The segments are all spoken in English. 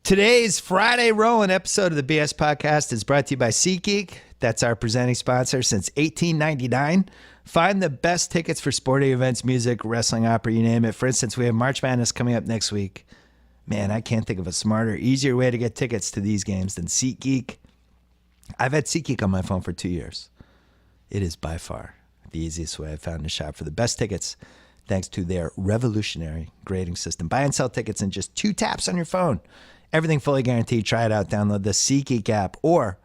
Today's Friday Rollin episode of the BS Podcast is brought to you by SeatGeek. That's our presenting sponsor since 1899. Find the best tickets for sporting events, music, wrestling, opera, you name it. For instance, we have March Madness coming up next week. Man, I can't think of a smarter, easier way to get tickets to these games than SeatGeek. I've had SeatGeek on my phone for 2 years. It is by far the easiest way I've found to shop for the best tickets, thanks to their revolutionary grading system. Buy and sell tickets in just 2 taps on your phone. Everything fully guaranteed. Try it out. Download the SeatGeek app or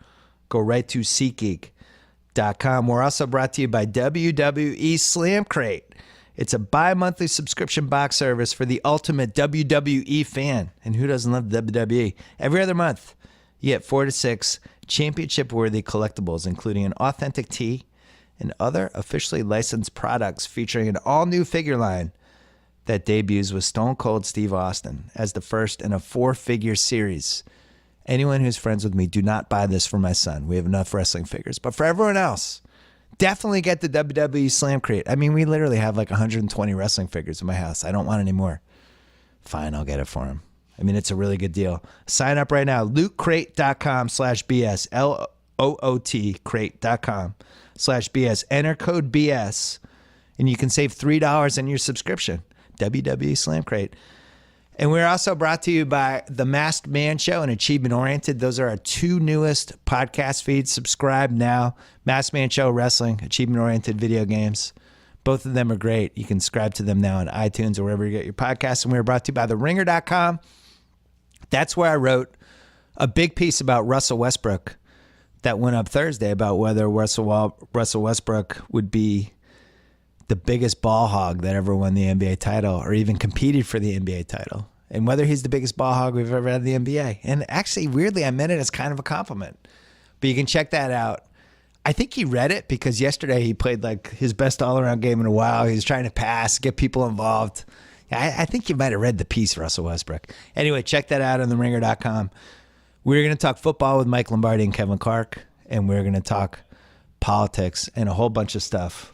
go right to SeatGeek.com. We're also brought to you by WWE Slam Crate. It's a bi-monthly subscription box service for the ultimate WWE fan. And who doesn't love WWE? Every other month, you get 4 to 6 championship-worthy collectibles, including an authentic tee and other officially licensed products featuring an all-new figure line that debuts with Stone Cold Steve Austin as the first in a 4-figure series. Anyone who's friends with me, do not buy this for my son. We have enough wrestling figures. But for everyone else, definitely get the WWE Slam Crate. I mean, we literally have like 120 wrestling figures in my house. I don't want any more. Fine, I'll get it for him. I mean, it's a really good deal. Sign up right now. LootCrate.com/BS. LOOT crate.com/BS. Enter code BS, and you can save $3 on your subscription. WWE Slam Crate. And we're also brought to you by The Masked Man Show and Achievement Oriented. Those are our 2 newest podcast feeds. Subscribe now. Masked Man Show Wrestling, Achievement Oriented Video Games. Both of them are great. You can subscribe to them now on iTunes or wherever you get your podcasts. And we're brought to you by TheRinger.com. That's where I wrote a big piece about Russell Westbrook that went up Thursday about whether Russell Westbrook would be the biggest ball hog that ever won the NBA title or even competed for the NBA title, and whether he's the biggest ball hog we've ever had in the NBA. And actually, weirdly, I meant it as kind of a compliment. But you can check that out. I think he read it because yesterday he played like his best all-around game in a while. He was trying to pass, get people involved. I think you might have read the piece, Russell Westbrook. Anyway, check that out on TheRinger.com. We're going to talk football with Mike Lombardi and Kevin Clark, and we're going to talk politics and a whole bunch of stuff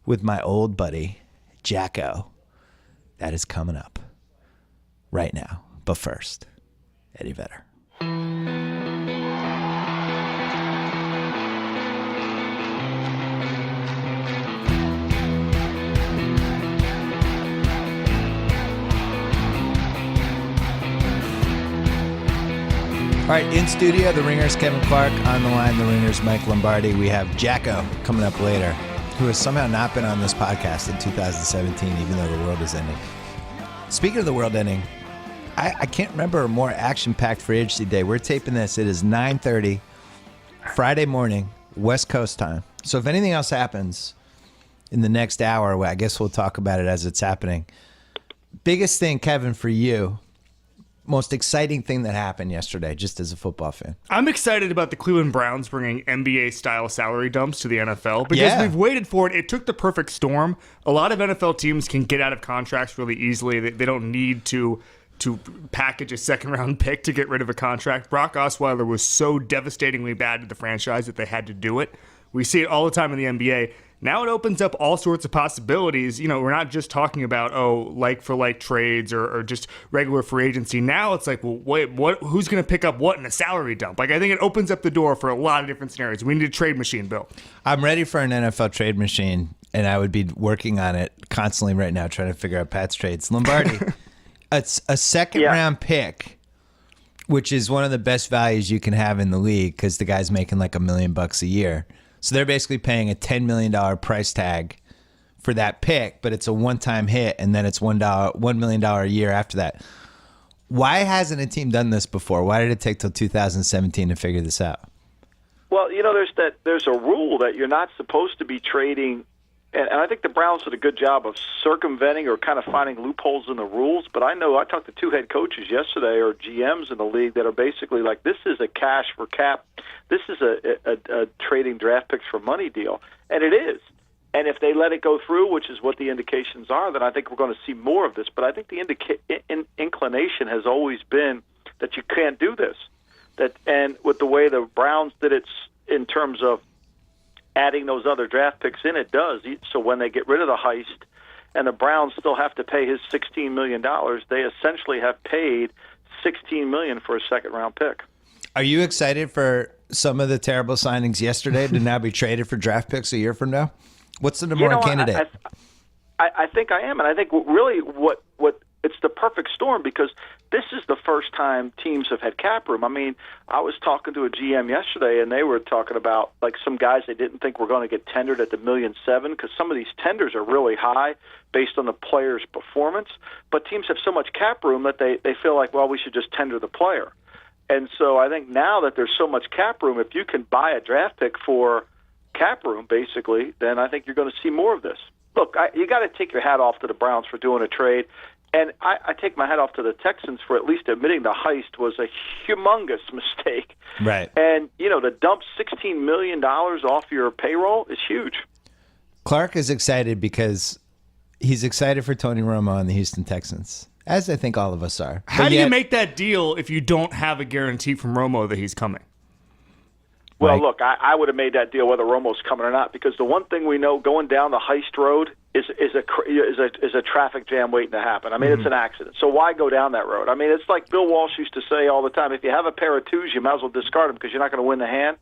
with my old buddy, JackO. That is coming up right now. But first, Eddie Vedder. All right, in studio, The Ringer's Kevin Clark. On the line, The Ringer's Mike Lombardi. We have JackO coming up later, who has somehow not been on this podcast in 2017, even though the world is ending. Speaking of the world ending, I can't remember a more action-packed free agency day. We're taping this. It is 9:30, Friday morning, West Coast time. So if anything else happens in the next hour, well, I guess we'll talk about it as it's happening. Biggest thing, Kevin, for you, most exciting thing that happened yesterday, just as a football fan? I'm excited about the Cleveland Browns bringing NBA-style salary dumps to the NFL because we've waited for it. It took the perfect storm. A lot of NFL teams can get out of contracts really easily. They don't need to package a second-round pick to get rid of a contract. Brock Osweiler was so devastatingly bad to the franchise that they had to do it. We see it all the time in the NBA. Now it opens up all sorts of possibilities. You know, we're not just talking about, like-for-like trades or just regular free agency. Now it's like, well, wait, who's going to pick up what in a salary dump? Like, I think it opens up the door for a lot of different scenarios. We need a trade machine, Bill. I'm ready for an NFL trade machine, and I would be working on it constantly right now, trying to figure out Pat's trades. Lombardi, it's a second-round pick, which is one of the best values you can have in the league because the guy's making like $1 million a year. So they're basically paying a $10 million price tag for that pick, but it's a one-time hit, and then it's $1 million a year after that. Why hasn't a team done this before? Why did it take till 2017 to figure this out? Well, you know, there's a rule that you're not supposed to be trading, and I think the Browns did a good job of circumventing or kind of finding loopholes in the rules. But I know I talked to 2 head coaches yesterday, or GMs in the league, that are basically like, this is a cash for cap. This is a trading draft picks for money deal, and it is. And if they let it go through, which is what the indications are, then I think we're going to see more of this. But I think the inclination has always been that you can't do this. And with the way the Browns did it in terms of adding those other draft picks in, it does. So when they get rid of the heist and the Browns still have to pay his $16 million, they essentially have paid $16 million for a second-round pick. Are you excited for some of the terrible signings yesterday to now be traded for draft picks a year from now? What's the number one candidate? I think I am, and I think really what it's the perfect storm, because this is the first time teams have had cap room. I mean, I was talking to a GM yesterday, and they were talking about like some guys they didn't think were going to get tendered at the $1.7 million, because some of these tenders are really high based on the player's performance. But teams have so much cap room that they feel like, well, we should just tender the player. And so I think now that there's so much cap room, if you can buy a draft pick for cap room, basically, then I think you're going to see more of this. Look, you got to take your hat off to the Browns for doing a trade. And I take my hat off to the Texans for at least admitting the heist was a humongous mistake. Right. And, to dump $16 million off your payroll is huge. Clark is excited because he's excited for Tony Romo and the Houston Texans, as I think all of us are. How do you make that deal if you don't have a guarantee from Romo that he's coming? Well, look, I would have made that deal whether Romo's coming or not, because the one thing we know going down the heist road is a traffic jam waiting to happen. I mean, it's an accident. So why go down that road? I mean, it's like Bill Walsh used to say all the time, if you have a pair of twos, you might as well discard them because you're not going to win the hand.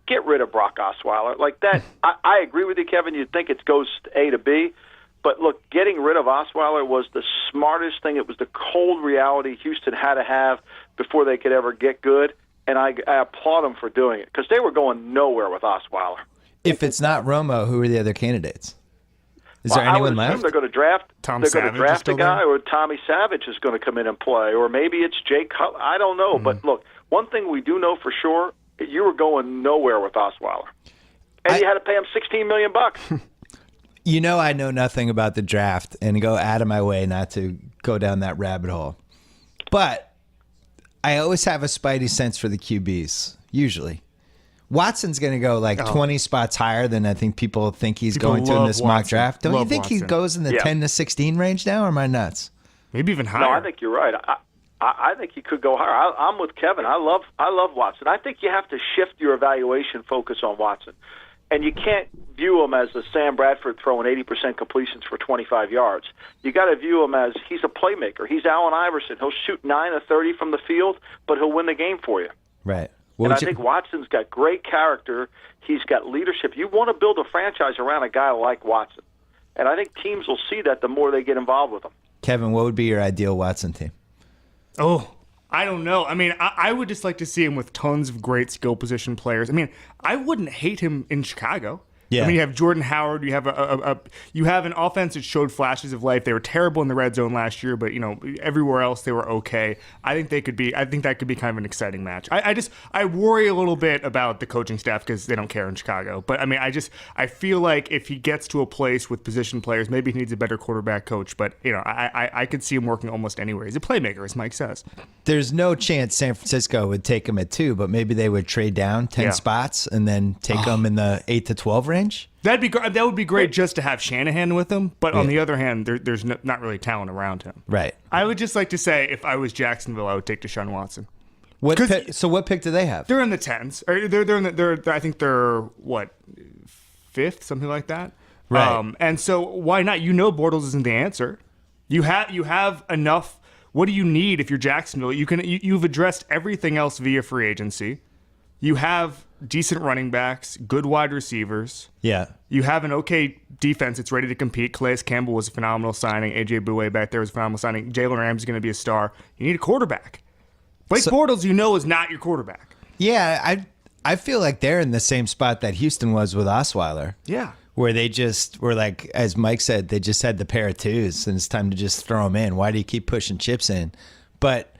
Get rid of Brock Osweiler. Like that, I agree with you, Kevin. You'd think it goes A to B. But look, getting rid of Osweiler was the smartest thing. It was the cold reality Houston had to have before they could ever get good. And I applaud them for doing it, because they were going nowhere with Osweiler. If it's not Romo, who are the other candidates? Is there anyone left? They're going to draft. Tom they're going Savage to draft is a guy, still or Tommy Savage is going to come in and play, or maybe it's Jake Cutler. I don't know. But look, one thing we do know for sure: you were going nowhere with Osweiler, and you had to pay him $16 million. I know nothing about the draft and go out of my way not to go down that rabbit hole, but I always have a spidey sense for the QBs, usually. Watson's going to go 20 spots higher than I think people think he's going to in this mock draft. Don't you think he goes in the 10 to 16 range now, or am I nuts? Maybe even higher. No, I think you're right. I think he could go higher. I'm with Kevin. I love Watson. I think you have to shift your evaluation focus on Watson. And you can't view him as a Sam Bradford throwing 80% completions for 25 yards. You got to view him as he's a playmaker. He's Allen Iverson. He'll shoot 9 of 30 from the field, but he'll win the game for you. Right. And I think Watson's got great character. He's got leadership. You want to build a franchise around a guy like Watson. And I think teams will see that the more they get involved with him. Kevin, what would be your ideal Watson team? Oh, I don't know. I mean, I would just like to see him with tons of great skill position players. I mean, I wouldn't hate him in Chicago. Yeah. I mean, you have Jordan Howard. You have you have an offense that showed flashes of life. They were terrible in the red zone last year, but everywhere else they were okay. I think that could be kind of an exciting match. I worry a little bit about the coaching staff because they don't care in Chicago. But I mean, I feel like if he gets to a place with position players, maybe he needs a better quarterback coach. But I could see him working almost anywhere. He's a playmaker, as Mike says. There's no chance San Francisco would take him at 2, but maybe they would trade down 10 spots and then take him in the 8 to 12 range. That would be great just to have Shanahan with him. But on the other hand, there's not really talent around him. Right. I would just like to say, if I was Jacksonville, I would take Deshaun Watson. What pick do they have? They're in the 10s. I think they're what, 5th, something like that. Right. And so why not? Bortles isn't the answer. You have enough. What do you need if you're Jacksonville? You've addressed everything else via free agency. You have decent running backs, good wide receivers. Yeah. You have an okay defense that's ready to compete. Calais Campbell was a phenomenal signing. A.J. Bouye back there was a phenomenal signing. Jalen Ramsey's going to be a star. You need a quarterback. Blake Bortles, is not your quarterback. Yeah, I feel like they're in the same spot that Houston was with Osweiler. Yeah. Where they just were like, as Mike said, they just had the pair of twos, and it's time to just throw them in. Why do you keep pushing chips in? But,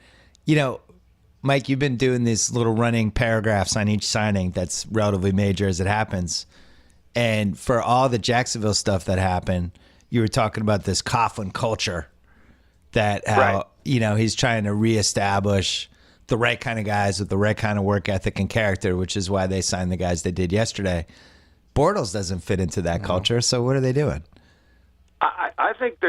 Mike, you've been doing these little running paragraphs on each signing that's relatively major as it happens. And for all the Jacksonville stuff that happened, you were talking about this Coughlin culture that how, he's trying to reestablish the right kind of guys with the right kind of work ethic and character, which is why they signed the guys they did yesterday. Bortles doesn't fit into that culture, so what are they doing? I think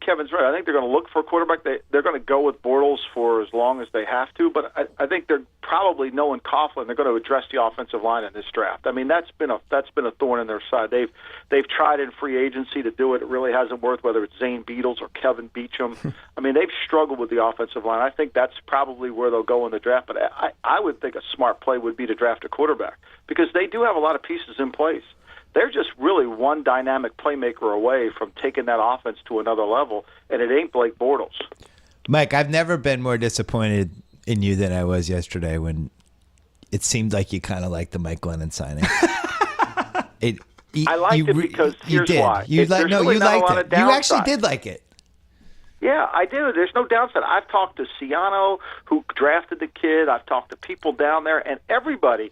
Kevin's right. I think they're going to look for a quarterback. They're going to go with Bortles for as long as they have to, but I think they're probably knowing Coughlin. They're going to address the offensive line in this draft. I mean, that's been a thorn in their side. They've tried in free agency to do it. It really hasn't worked. Whether it's Zane Beadles or Kevin Beacham, I mean, they've struggled with the offensive line. I think that's probably where they'll go in the draft. But I would think a smart play would be to draft a quarterback because they do have a lot of pieces in place. They're just really one dynamic playmaker away from taking that offense to another level, and it ain't Blake Bortles. Mike, I've never been more disappointed in you than I was yesterday when it seemed like you kind of liked the Mike Glennon signing. I liked it because here's why. You liked it. You actually did like it. Yeah, I do. There's no downside. I've talked to Ciano, who drafted the kid. I've talked to people down there, and everybody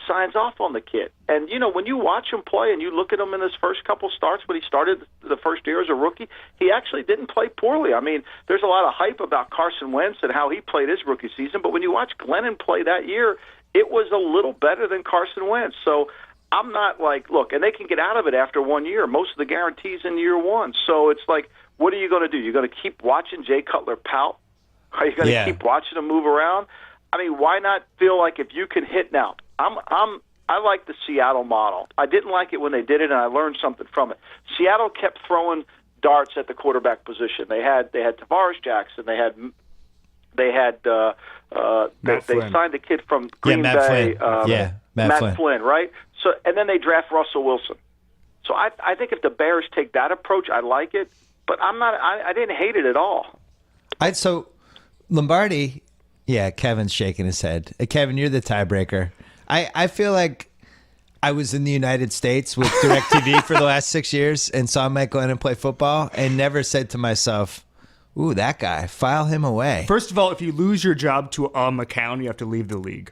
signs off on the kid. And, when you watch him play and you look at him in his first couple starts when he started the first year as a rookie, he actually didn't play poorly. I mean, there's a lot of hype about Carson Wentz and how he played his rookie season, but when you watch Glennon play that year, it was a little better than Carson Wentz. So I'm not look, and they can get out of it after 1 year. Most of the guarantees in year one. So it's like, what are you going to do? You're going to keep watching Jay Cutler pout? Are you going to keep watching him move around? I mean, why not feel like if you can hit now? I like the Seattle model. I didn't like it when they did it, and I learned something from it. Seattle kept throwing darts at the quarterback position. They had Tavares Jackson. They signed a kid from Green Bay. Matt Flynn, right? So, and then they draft Russell Wilson. So I think if the Bears take that approach, I like it. But I didn't hate it at all. So Lombardi. Yeah, Kevin's shaking his head. Kevin, you're the tiebreaker. I feel like I was in the United States with DirecTV for the last 6 years and saw Mike Glennon play football and never said to myself, ooh, that guy, file him away. First of all, if you lose your job to a McCown, you have to leave the league.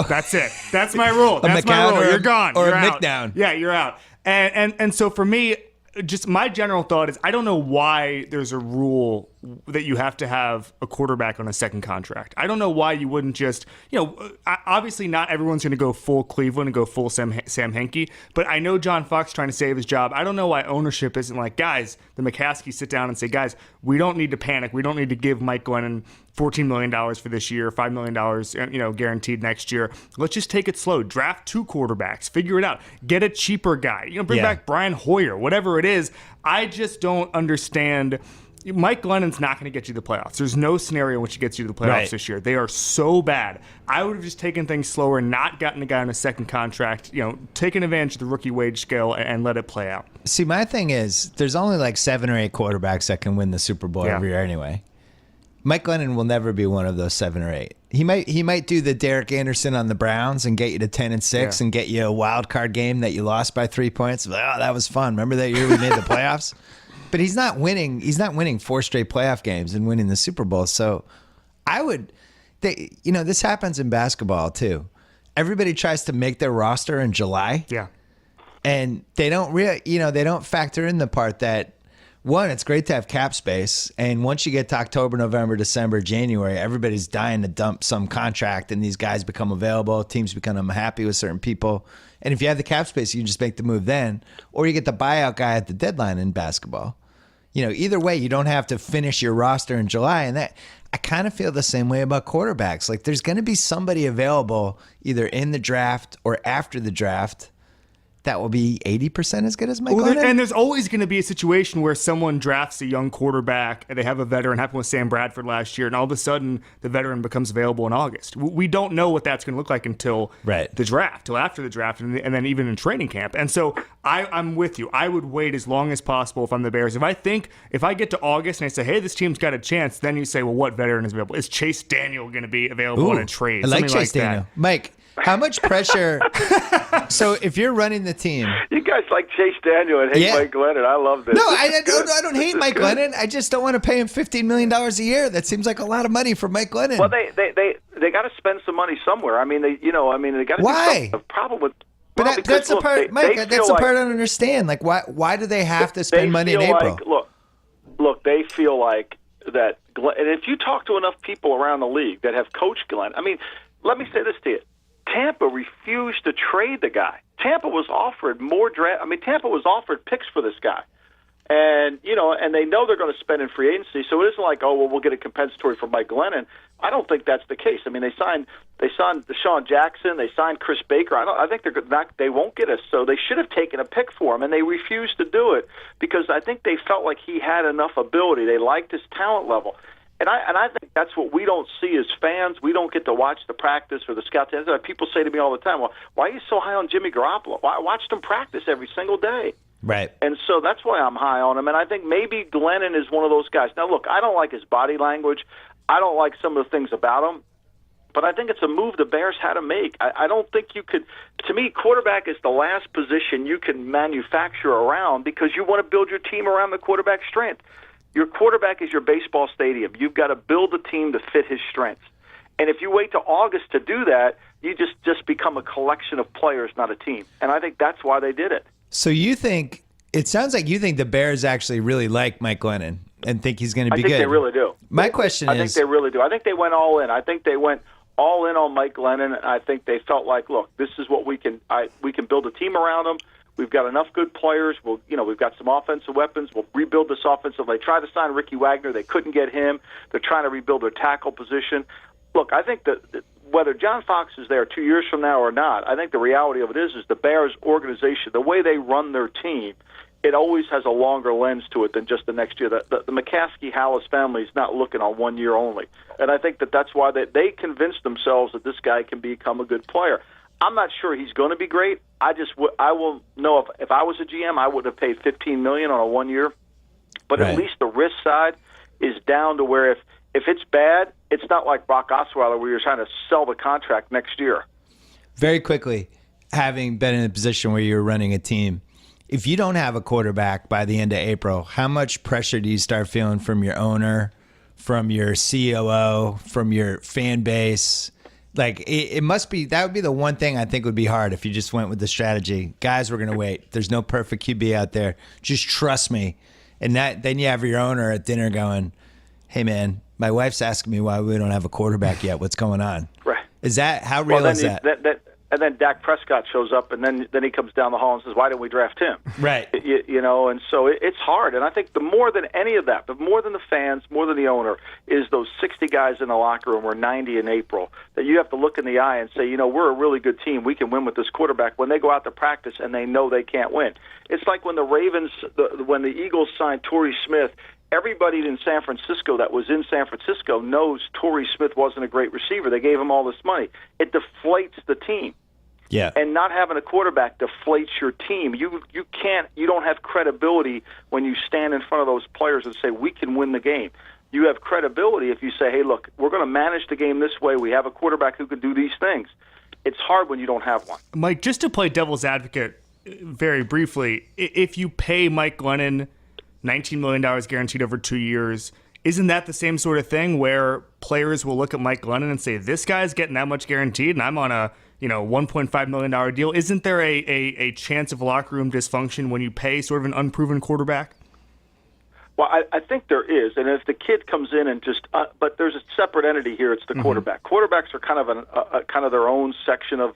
That's it. That's my rule. That's my rule. You're gone. Or you're a out. McDown. Yeah, you're out. And so for me, just my general thought is I don't know why there's a rule that you have to have a quarterback on a second contract. I don't know why you wouldn't just, obviously not everyone's going to go full Cleveland and go full Sam Hinkie, but I know John Fox trying to save his job. I don't know why ownership isn't like, guys, the McCaskies sit down and say, guys, we don't need to panic. We don't need to give Mike Glennon $14 million for this year, $5 million, guaranteed next year. Let's just take it slow. Draft 2 quarterbacks. Figure it out. Get a cheaper guy. Bring back Brian Hoyer, whatever it is. I just don't understand. Mike Glennon's not going to get you the playoffs. There's no scenario in which he gets you to the playoffs this year. They are so bad. I would have just taken things slower, not gotten a guy on a second contract, taken advantage of the rookie wage scale and let it play out. See, my thing is there's only like 7 or 8 quarterbacks that can win the Super Bowl every year anyway. Mike Glennon will never be one of those 7 or 8. He might do the Derek Anderson on the Browns and get you to 10-6 and get you a wild card game that you lost by 3 points. Oh, that was fun. Remember that year we made the playoffs? But he's not winning. He's not winning 4 straight playoff games and winning the Super Bowl. So this happens in basketball too. Everybody tries to make their roster in July. Yeah. And they don't they don't factor in the part that, one, it's great to have cap space. And once you get to October, November, December, January, everybody's dying to dump some contract and these guys become available. Teams become unhappy with certain people. And if you have the cap space, you just make the move then, or you get the buyout guy at the deadline in basketball. Either way, you don't have to finish your roster in July. And that I kind of feel the same way about quarterbacks. Like there's going to be somebody available either in the draft or after the draft that will be 80% as good as Mike Glennon. And there's always going to be a situation where someone drafts a young quarterback and they have a veteran. Happened with Sam Bradford last year, and all of a sudden the veteran becomes available in August. We don't know what that's going to look like until the draft, till after the draft, and then even in training camp. And so I'm with you. I would wait as long as possible if I'm the Bears. If I get to August and I say, hey, this team's got a chance, then you say, well, what veteran is available? Is Chase Daniel going to be available in a trade? I like Chase Daniel. Mike, how much pressure? So if you're running the team, you guys like Chase Daniel and hate Mike Glennon. I love this. No, I don't hate Mike Glennon. I just don't want to pay him $15 million a year. That seems like a lot of money for Mike Glennon. Well, they got to spend some money somewhere. I mean, they got to. Why? Do problem with. But that's the part, Mike. That's the part I don't understand. Like, why do they have to spend money in April? Look, they feel like that. And if you talk to enough people around the league that have coached Glenn, I mean, let me say this to you. Tampa refused to trade the guy. Tampa was offered more draft. I mean, Tampa was offered picks for this guy. And, and they know they're going to spend in free agency, so it isn't like, oh, well, we'll get a compensatory for Mike Glennon. I don't think that's the case. I mean, they signed Deshaun Jackson, they signed Chris Baker. I think they won't get us, so they should have taken a pick for him, and they refused to do it because I think they felt like he had enough ability. They liked his talent level. And I think that's what we don't see as fans. We don't get to watch the practice or the scouts. People say to me all the time, well, why are you so high on Jimmy Garoppolo? I watched him practice every single day. Right. And so that's why I'm high on him. And I think maybe Glennon is one of those guys. Now, look, I don't like his body language. I don't like some of the things about him. But I think it's a move the Bears had to make. I don't think you could – to me, quarterback is the last position you can manufacture around because you want to build your team around the quarterback's strength. Your quarterback is your baseball stadium. You've got to build a team to fit his strengths. And if you wait till August to do that, you just become a collection of players, not a team. And I think that's why they did it. So it sounds like you think the Bears actually really like Mike Glennon and think he's going to be good. I think they really do. My question is... I think they really do. I think they went all in. I think they went all in on Mike Glennon. I think they felt like, look, this is what we can build a team around him. We've got enough good players. We've got some offensive weapons. We'll rebuild this offensive. They tried to sign Ricky Wagner. They couldn't get him. They're trying to rebuild their tackle position. Look, I think that whether John Fox is there 2 years from now or not, I think the reality of it is the Bears organization, the way they run their team, it always has a longer lens to it than just the next year. The McCaskey-Hallis family is not looking on 1 year only. And I think that's why they convinced themselves that this guy can become a good player. I'm not sure he's going to be great. I will know if I was a GM, I would have paid $15 million on a 1 year. But Right. At least the risk side is down to where if it's bad, it's not like Brock Osweiler where you're trying to sell the contract next year. Very quickly, having been in a position where you're running a team, if you don't have a quarterback by the end of April, how much pressure do you start feeling from your owner, from your COO, from your fan base? Like, it must be, that would be the one thing I think would be hard if you just went with the strategy. Guys, we're going to wait. There's no perfect QB out there. Just trust me. And then you have your owner at dinner going, hey, man, my wife's asking me why we don't have a quarterback yet. What's going on? Right. Is that, how real is that? And then Dak Prescott shows up, and then he comes down the hall and says, why didn't we draft him? Right. And so it's hard. And I think the more than any of that, but more than the fans, more than the owner, is those 60 guys in the locker room or 90 in April that you have to look in the eye and say, we're a really good team. We can win with this quarterback when they go out to practice and they know they can't win. It's like when when the Eagles signed Torrey Smith, everybody in San Francisco that was in San Francisco knows Torrey Smith wasn't a great receiver. They gave him all this money. It deflates the team. Yeah. And not having a quarterback deflates your team. You don't have credibility when you stand in front of those players and say, we can win the game. You have credibility if you say, hey, look, we're going to manage the game this way. We have a quarterback who can do these things. It's hard when you don't have one. Mike, just to play devil's advocate very briefly, if you pay Mike Glennon $19 million guaranteed over 2 years, isn't that the same sort of thing where players will look at Mike Glennon and say, this guy's getting that much guaranteed and I'm on a $1.5 million deal? Isn't there a chance of locker room dysfunction when you pay sort of an unproven quarterback? Well, I think there is, and if the kid comes in and just, but there's a separate entity here. It's the quarterback. Quarterbacks are kind of kind of their own section of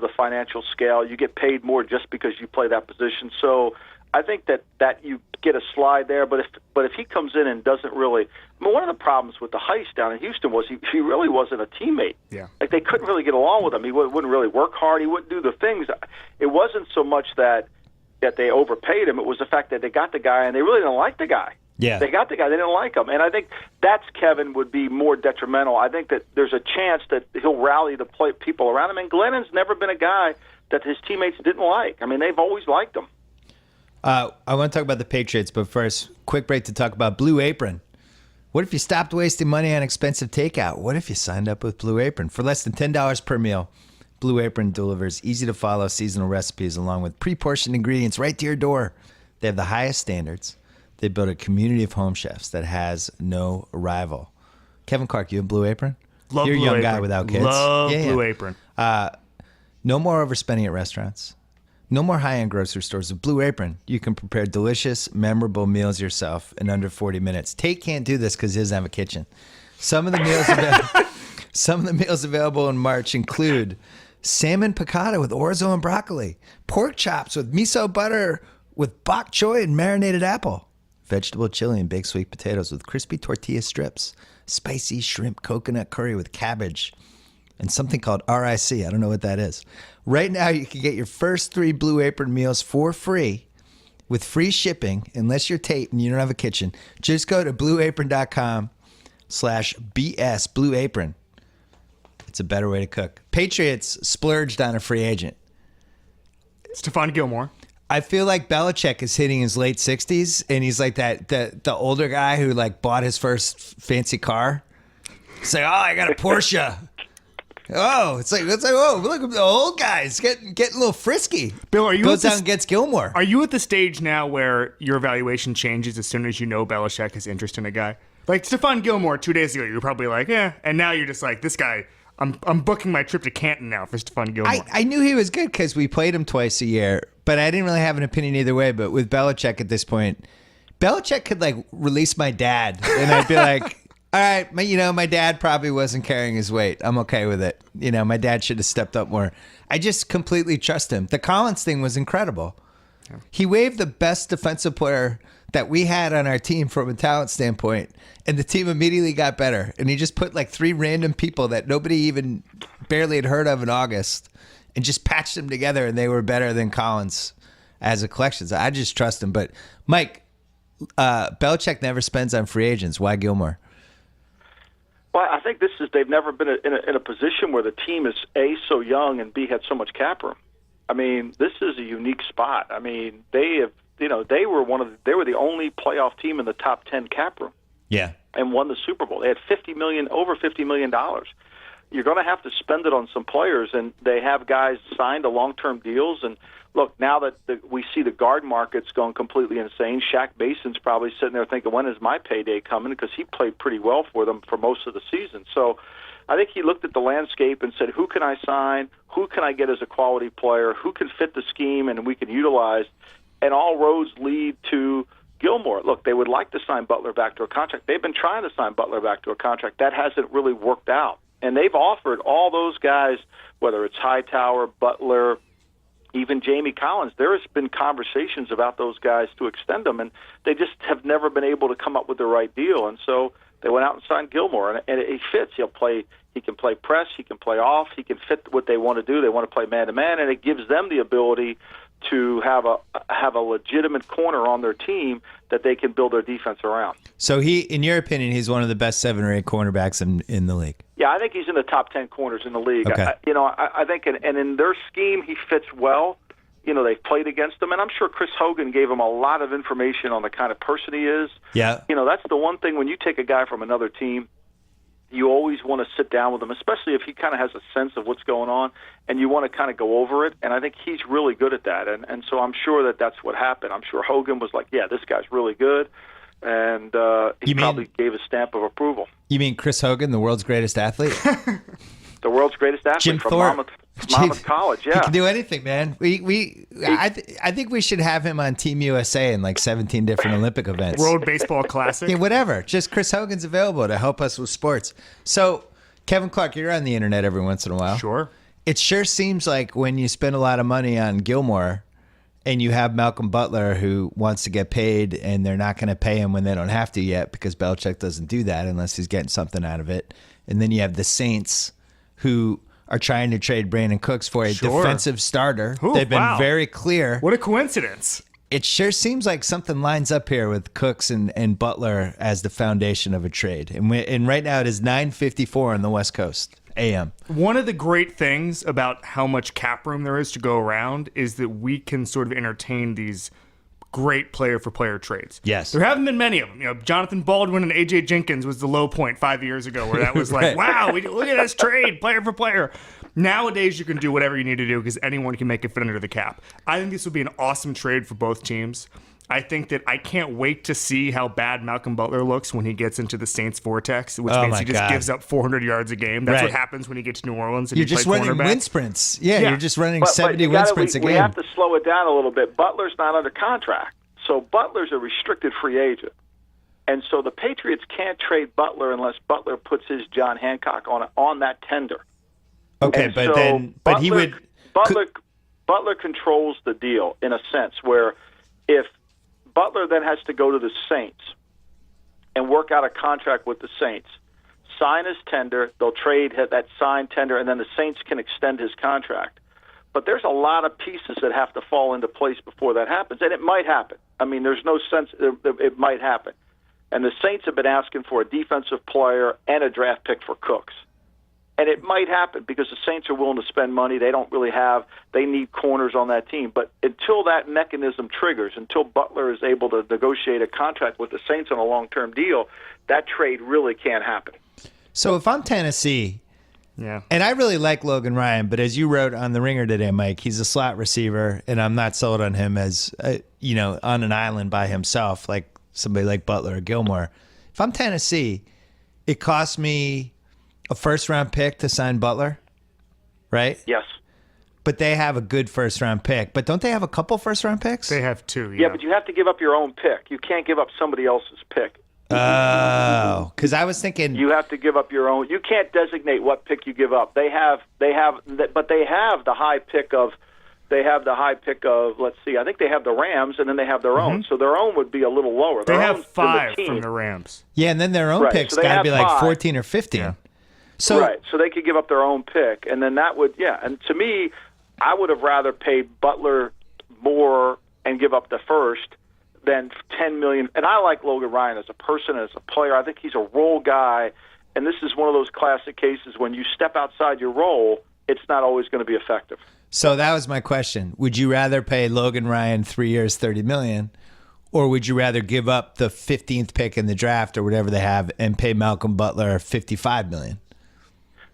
the financial scale. You get paid more just because you play that position. So I think that you get a slide there. But if he comes in and doesn't really, one of the problems with the Heist down in Houston was he really wasn't a teammate. Yeah, like they couldn't really get along with him. He wouldn't really work hard. He wouldn't do the things. It wasn't so much that they overpaid him. It was the fact that they got the guy and they really didn't like the guy. Yeah. They got the guy. They didn't like him. And I think that's, Kevin, would be more detrimental. I think that there's a chance that he'll rally the people around him. And Glennon's never been a guy that his teammates didn't like. I mean, they've always liked him. I want to talk about the Patriots, but first, quick break to talk about Blue Apron. What if you stopped wasting money on expensive takeout? What if you signed up with Blue Apron? For less than $10 per meal, Blue Apron delivers easy-to-follow seasonal recipes along with pre-portioned ingredients right to your door. They have the highest standards. They built a community of home chefs that has no rival. Kevin Clark, you have Blue Apron? Love You're a Blue young Apron. guy without kids. Love Blue Apron. No more overspending at restaurants. No more high-end grocery stores. With Blue Apron, you can prepare delicious, memorable meals yourself in under 40 minutes. Tate can't do this because he doesn't have a kitchen. Some of the meals available in March include salmon piccata with orzo and broccoli, pork chops with miso butter with bok choy and marinated apple, vegetable chili and baked sweet potatoes with crispy tortilla strips, spicy shrimp coconut curry with cabbage, and something called RIC. I don't know what that is. Right now, you can get your first 3 Blue Apron meals for free with free shipping, unless you're Tate and you don't have a kitchen. Just go to blueapron.com/BS Blue Apron. It's a better way to cook. Patriots splurged on a free agent. Stephon Gilmore. I feel like Belichick is hitting his late 60s, and he's like the older guy who like bought his first fancy car. It's like, oh, I got a Porsche. Oh, it's like, oh, look at the old guys getting a little frisky. Bill, are you goes down and gets Gilmore? Are you at the stage now where your evaluation changes as soon as you know Belichick has interest in a guy? Like Stephon Gilmore 2 days ago, you were probably like, and now you're just like, this guy. I'm booking my trip to Canton now for Stephon Gilmore. I knew he was good because we played him twice a year, but I didn't really have an opinion either way. But with Belichick at this point, Belichick could like release my dad, and I'd be like, all right, my dad probably wasn't carrying his weight. I'm okay with it. My dad should have stepped up more. I just completely trust him. The Collins thing was incredible. Yeah. He waived the best defensive player that we had on our team from a talent standpoint, and the team immediately got better. And he just put like 3 random people that nobody even barely had heard of in August and just patched them together, and they were better than Collins as a collection. So I just trust him. But Mike, Belichick never spends on free agents. Why Gilmore? Well, I think they've never been in a position where the team is A, so young, and B, had so much cap room. I mean, this is a unique spot. I mean, they were the only playoff team in the top 10 cap room. Yeah. And won the Super Bowl. They had over $50 million. You're going to have to spend it on some players, and they have guys signed to long-term deals. And look, now that we see the guard market's going completely insane, Shaq Mason's probably sitting there thinking, when is my payday coming? Because he played pretty well for them for most of the season. So I think he looked at the landscape and said, who can I sign? Who can I get as a quality player? Who can fit the scheme and we can utilize? And all roads lead to Gilmore. Look, they would like to sign Butler back to a contract. They've been trying to sign Butler back to a contract. That hasn't really worked out. And they've offered all those guys, whether it's Hightower, Butler, even Jamie Collins, there has been conversations about those guys to extend them, and they just have never been able to come up with the right deal. And so they went out and signed Gilmore, and he fits. He can play press, he can play off, he can fit what they want to do. They want to play man-to-man, and it gives them the ability to have a legitimate corner on their team that they can build their defense around. So in your opinion, he's one of the best 7 or 8 cornerbacks in the league. Yeah, I think he's in the top 10 corners in the league. Okay. I think, and in their scheme, he fits well. They've played against him, and I'm sure Chris Hogan gave him a lot of information on the kind of person he is. Yeah. That's the one thing when you take a guy from another team, you always want to sit down with him, especially if he kind of has a sense of what's going on, and you want to kind of go over it. And I think he's really good at that. And so I'm sure that's what happened. I'm sure Hogan was like, yeah, this guy's really good. And he probably gave a stamp of approval. You mean Chris Hogan, the world's greatest athlete? The world's greatest athlete Jim from Thorpe. Monmouth College, yeah. He can do anything, man. I think we should have him on Team USA in like 17 different Olympic events. World Baseball Classic. Yeah, whatever. Just Chris Hogan's available to help us with sports. So, Kevin Clark, you're on the internet every once in a while. Sure. It sure seems like when you spend a lot of money on Gilmore and you have Malcolm Butler who wants to get paid and they're not going to pay him when they don't have to yet because Belichick doesn't do that unless he's getting something out of it. And then you have the Saints who are trying to trade Brandon Cooks for a defensive starter. Ooh, they've been wow. very clear. What a coincidence. It sure seems like something lines up here with Cooks and Butler as the foundation of a trade. And right now it is 9:54 on the West Coast a.m. One of the great things about how much cap room there is to go around is that we can sort of entertain these great player-for-player trades. Yes. There haven't been many of them. Jonathan Baldwin and A.J. Jenkins was the low point 5 years ago where that was like, Right. wow, look at this trade, player for player. Nowadays, you can do whatever you need to do because anyone can make it fit under the cap. I think this would be an awesome trade for both teams. I think that I can't wait to see how bad Malcolm Butler looks when he gets into the Saints vortex, which means he just gives up 400 yards a game. That's what happens when he gets to New Orleans and you're just running wind sprints. Yeah, you're just running 70 wind sprints a game. We have to slow it down a little bit. Butler's not under contract. So Butler's a restricted free agent. And so the Patriots can't trade Butler unless Butler puts his John Hancock on that tender. Okay, and but so then Butler, he would Butler controls the deal in a sense where if Butler then has to go to the Saints and work out a contract with the Saints, sign his tender, they'll trade that signed tender, and then the Saints can extend his contract. But there's a lot of pieces that have to fall into place before that happens, and it might happen. I mean, there's no sense it might happen. And the Saints have been asking for a defensive player and a draft pick for Cooks. And it might happen because the Saints are willing to spend money. They need corners on that team. But until that mechanism triggers, until Butler is able to negotiate a contract with the Saints on a long-term deal, that trade really can't happen. So if I'm Tennessee, yeah, and I really like Logan Ryan, but as you wrote on The Ringer today, Mike, he's a slot receiver, and I'm not sold on him as, on an island by himself, like somebody like Butler or Gilmore. If I'm Tennessee, it costs me a first-round pick to sign Butler, right? Yes. But they have a good first-round pick. But don't they have a couple first-round picks? They have two, Yeah, but you have to give up your own pick. You can't give up somebody else's pick. Oh, because I was thinking you have to give up your own. You can't designate what pick you give up. But they have the high pick of. They have the high pick of. Let's see. I think they have the Rams, and then they have their own. So their own would be a little lower. They their have own 5 team. from the Rams. Yeah, and then their own Right, picks so they got to have be like 5. 14 or 15. Yeah. So Right, so they could give up their own pick, and then that would, And to me, I would have rather paid Butler more and give up the first than $10 million. And I like Logan Ryan as a person, as a player. I think he's a role guy, and this is one of those classic cases when you step outside your role, it's not always going to be effective. So that was my question. Would you rather pay Logan Ryan 3 years, $30 million, or would you rather give up the 15th pick in the draft or whatever they have and pay Malcolm Butler $55 million?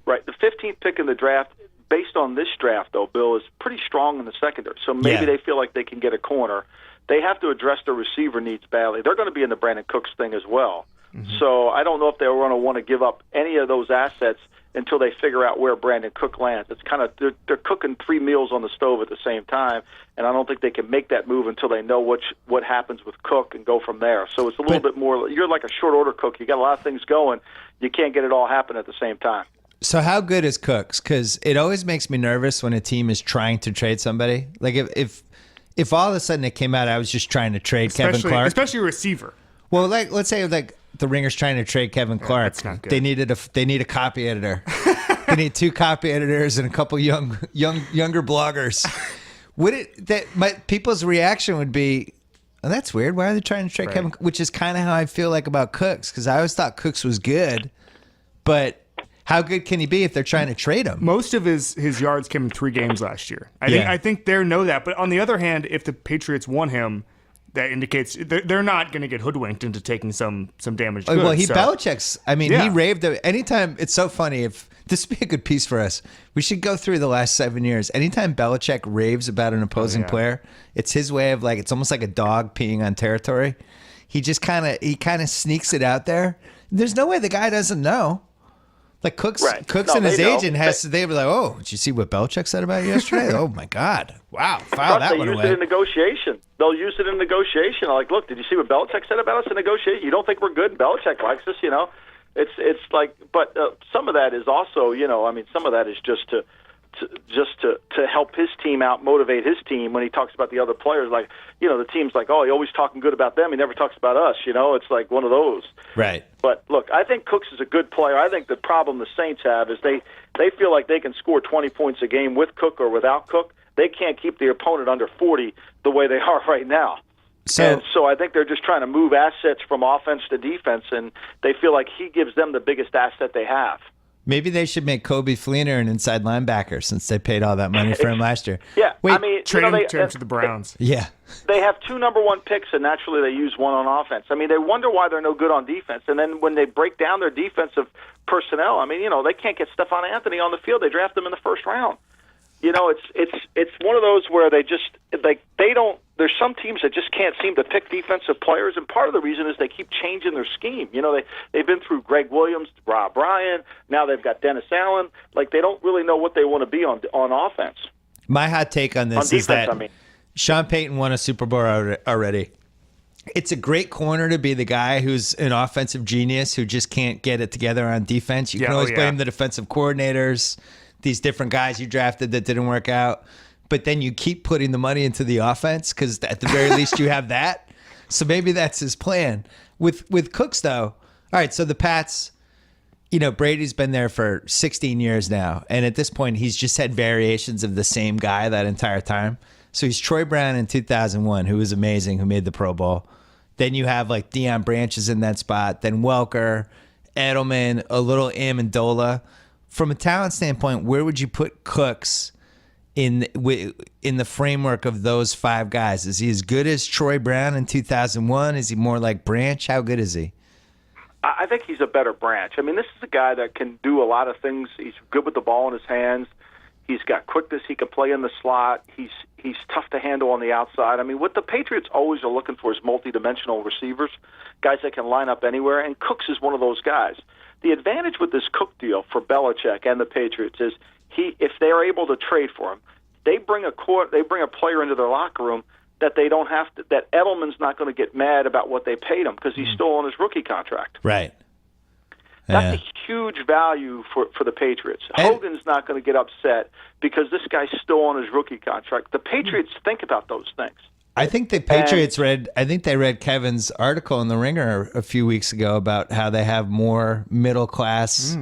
Right. The 15th pick in the draft, based on this draft, though, Bill, is pretty strong in the secondary. So maybe they feel like they can get a corner. They have to address their receiver needs badly. They're going to be in the Brandon Cooks thing as well. Mm-hmm. So I don't know if they're going to want to give up any of those assets until they figure out where Brandon Cook lands. It's kind of they're cooking 3 meals on the stove at the same time, and I don't think they can make that move until they know what happens with Cook and go from there. So it's a little bit more. You're like a short order cook. You got a lot of things going. You can't get it all happen at the same time. So how good is Cooks? Because it always makes me nervous when a team is trying to trade somebody. Like if all of a sudden it came out, I was just trying to trade Kevin Clark, especially a receiver. Well, like let's say like the Ringer's trying to trade Kevin Clark. That's not good. They need a copy editor. They need 2 copy editors and a couple younger bloggers. People's reaction would be, oh, that's weird. Why are they trying to trade Kevin? Which is kind of how I feel like about Cooks, because I always thought Cooks was good, but how good can he be if they're trying to trade him? Most of his yards came in 3 games last year. I think they know that. But on the other hand, if the Patriots want him, that indicates they're not going to get hoodwinked into taking some damaged goods. Well, Belichick's. I mean, he raved. Anytime, it's so funny. If this would be a good piece for us, we should go through the last 7 years. Anytime Belichick raves about an opposing player, it's his way of it's almost like a dog peeing on territory. He just kind of sneaks it out there. There's no way the guy doesn't know. Like Cooks and his agent they were like, oh, did you see what Belichick said about you yesterday? Oh my God. Wow. File that one away. They use it in negotiation. They'll use it in negotiation. Like, look, did you see what Belichick said about us in negotiation? You don't think we're good? Belichick likes us, It's like, but some of that is also, some of that is just to help his team out, motivate his team when he talks about the other players. Like, the team's like, oh, he always talking good about them. He never talks about us. It's like one of those. Right. But look, I think Cooks is a good player. I think the problem the Saints have is they feel like they can score 20 points a game with Cook or without Cook. They can't keep the opponent under 40 the way they are right now. So I think they're just trying to move assets from offense to defense, and they feel like he gives them the biggest asset they have. Maybe they should make Kobe Fleener an inside linebacker since they paid all that money for him last year. Yeah, wait, trade him to the Browns. They have 2 number 1 picks, and naturally they use 1 on offense. I mean, they wonder why they're no good on defense, and then when they break down their defensive personnel, I mean, they can't get Stephon Anthony on the field. They draft him in the first round. It's one of those where they don't. There's some teams that just can't seem to pick defensive players, and part of the reason is they keep changing their scheme. They've been through Greg Williams, Rob Ryan, now they've got Dennis Allen. Like, they don't really know what they want to be on offense. My hot take on this is that Sean Payton won a Super Bowl already. It's a great corner to be the guy who's an offensive genius who just can't get it together on defense. You can always blame the defensive coordinators, these different guys you drafted that didn't work out. but then you keep putting the money into the offense because at the very least you have that. So maybe that's his plan. With Cooks, though, all right, so the Pats, Brady's been there for 16 years now, and at this point he's just had variations of the same guy that entire time. So he's Troy Brown in 2001, who was amazing, who made the Pro Bowl. Then you have like Deion Branches in that spot, then Welker, Edelman, a little Amendola. From a talent standpoint, where would you put Cooks in the framework of those five guys? Is he as good as Troy Brown in 2001? Is he more like Branch? How good is he? I think he's a better Branch. I mean, this is a guy that can do a lot of things. He's good with the ball in his hands. He's got quickness. He can play in the slot. He's tough to handle on the outside. I mean, what the Patriots always are looking for is multidimensional receivers, guys that can line up anywhere, and Cooks is one of those guys. The advantage with this Cook deal for Belichick and the Patriots is if they're able to trade for him, they bring a player into their locker room that they don't have to. That Edelman's not going to get mad about what they paid him because he's still on his rookie contract. Right. That's a huge value for the Patriots. Hogan's not going to get upset because this guy's still on his rookie contract. The Patriots think about those things. I think the Patriots read Kevin's article in The Ringer a few weeks ago about how they have more middle class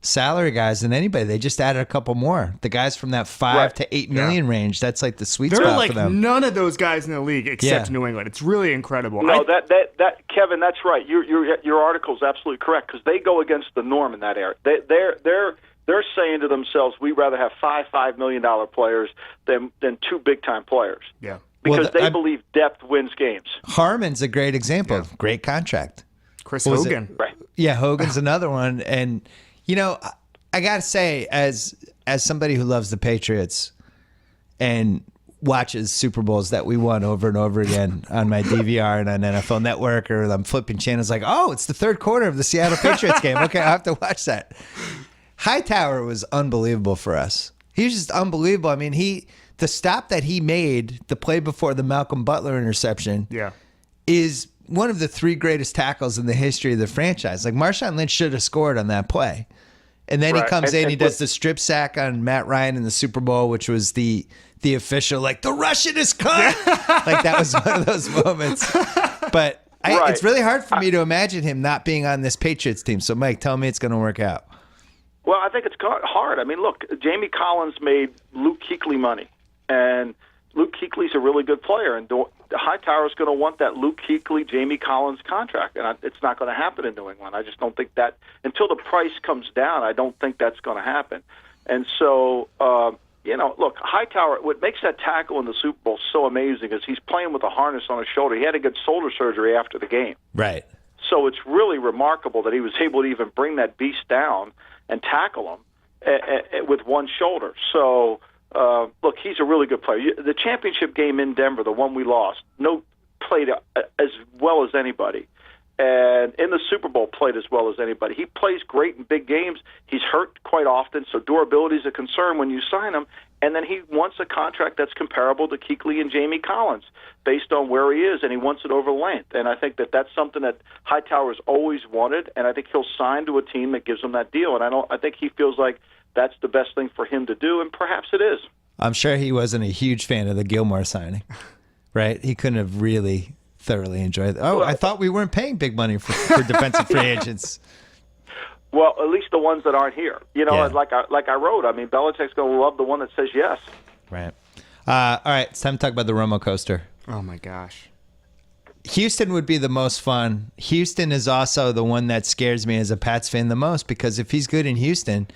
salary guys than anybody. They just added a couple more. The guys from that 5 to 8 million range. That's like the sweet spot for them. None of those guys in the league except New England. It's really incredible. No, that Kevin, that's right. Your article is absolutely correct because they go against the norm in that area. They're saying to themselves, we'd rather have $5 million players than two big time players. Yeah. Because they believe depth wins games. Harmon's a great example. Great contract. Chris Hogan. Right. Yeah, Hogan's another one. And, I got to say, as somebody who loves the Patriots and watches Super Bowls that we won over and over again on my DVR and on NFL Network, or I'm flipping channels like, oh, it's the third quarter of the Seattle Patriots game. Okay, I'll have to watch that. Hightower was unbelievable for us. He was just unbelievable. I mean, the stop that he made, the play before the Malcolm Butler interception, is one of the three greatest tackles in the history of the franchise. Like, Marshawn Lynch should have scored on that play. And then he comes in, he does the strip sack on Matt Ryan in the Super Bowl, which was the official, like, the Russian is cut. Like, that was one of those moments. But it's really hard for me to imagine him not being on this Patriots team. So, Mike, tell me it's going to work out. Well, I think it's hard. I mean, look, Jamie Collins made Luke Kuechly money. And Luke Kuechly's a really good player, and Hightower's going to want that Luke Kuechly, Jamie Collins contract, and it's not going to happen in New England. I just don't think that until the price comes down. I don't think that's going to happen. And so, look, Hightower. What makes that tackle in the Super Bowl so amazing is he's playing with a harness on his shoulder. He had to get shoulder surgery after the game, right? So it's really remarkable that he was able to even bring that beast down and tackle him with one shoulder. So. Look, he's a really good player. The championship game in Denver, the one we lost, played as well as anybody. And in the Super Bowl, played as well as anybody. He plays great in big games. He's hurt quite often, so durability is a concern when you sign him. And then he wants a contract that's comparable to Kuechly and Jamie Collins based on where he is, and he wants it over length. And I think that's something that Hightower's always wanted, and I think he'll sign to a team that gives him that deal. And I think he feels like that's the best thing for him to do, and perhaps it is. I'm sure he wasn't a huge fan of the Gilmore signing, right? He couldn't have really thoroughly enjoyed it. Oh, I thought we weren't paying big money for defensive free agents. Well, at least the ones that aren't here. Like I wrote, I mean, Belichick's going to love the one that says yes. Right. All right, it's time to talk about the Romo coaster. Oh, my gosh. Houston would be the most fun. Houston is also the one that scares me as a Pats fan the most, because if he's good in Houston,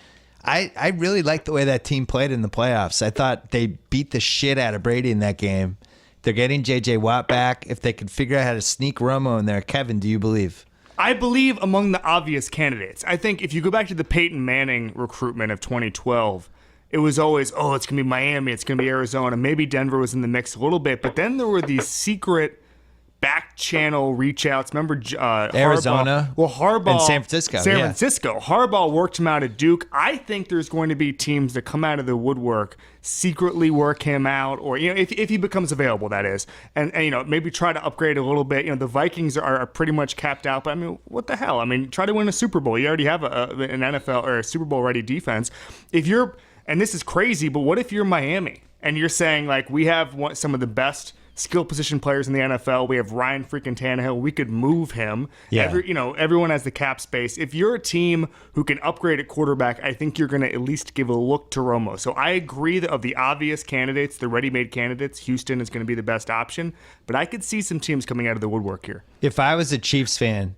I really like the way that team played in the playoffs. I thought they beat the shit out of Brady in that game. They're getting J.J. Watt back. If they could figure out how to sneak Romo in there, Kevin, do you believe? I believe among the obvious candidates. I think if you go back to the Peyton Manning recruitment of 2012, it was always, it's going to be Miami, it's going to be Arizona. Maybe Denver was in the mix a little bit, but then there were these secret back channel reach outs. Remember Arizona? Harbaugh? Well, Harbaugh. And San Francisco. San Francisco. Harbaugh worked him out at Duke. I think there's going to be teams that come out of the woodwork, secretly work him out, or if he becomes available, that is, and maybe try to upgrade a little bit. The Vikings are pretty much capped out, but I mean, what the hell? I mean, try to win a Super Bowl. You already have an NFL or a Super Bowl ready defense. And this is crazy, but what if you're Miami? and you're saying, like, we have some of the best skill position players in the NFL. We have Ryan freaking Tannehill. We could move him. Yeah. Everyone has the cap space. If you're a team who can upgrade at quarterback, I think you're going to at least give a look to Romo. So I agree that of the obvious candidates, the ready-made candidates, Houston is going to be the best option. But I could see some teams coming out of the woodwork here. If I was a Chiefs fan,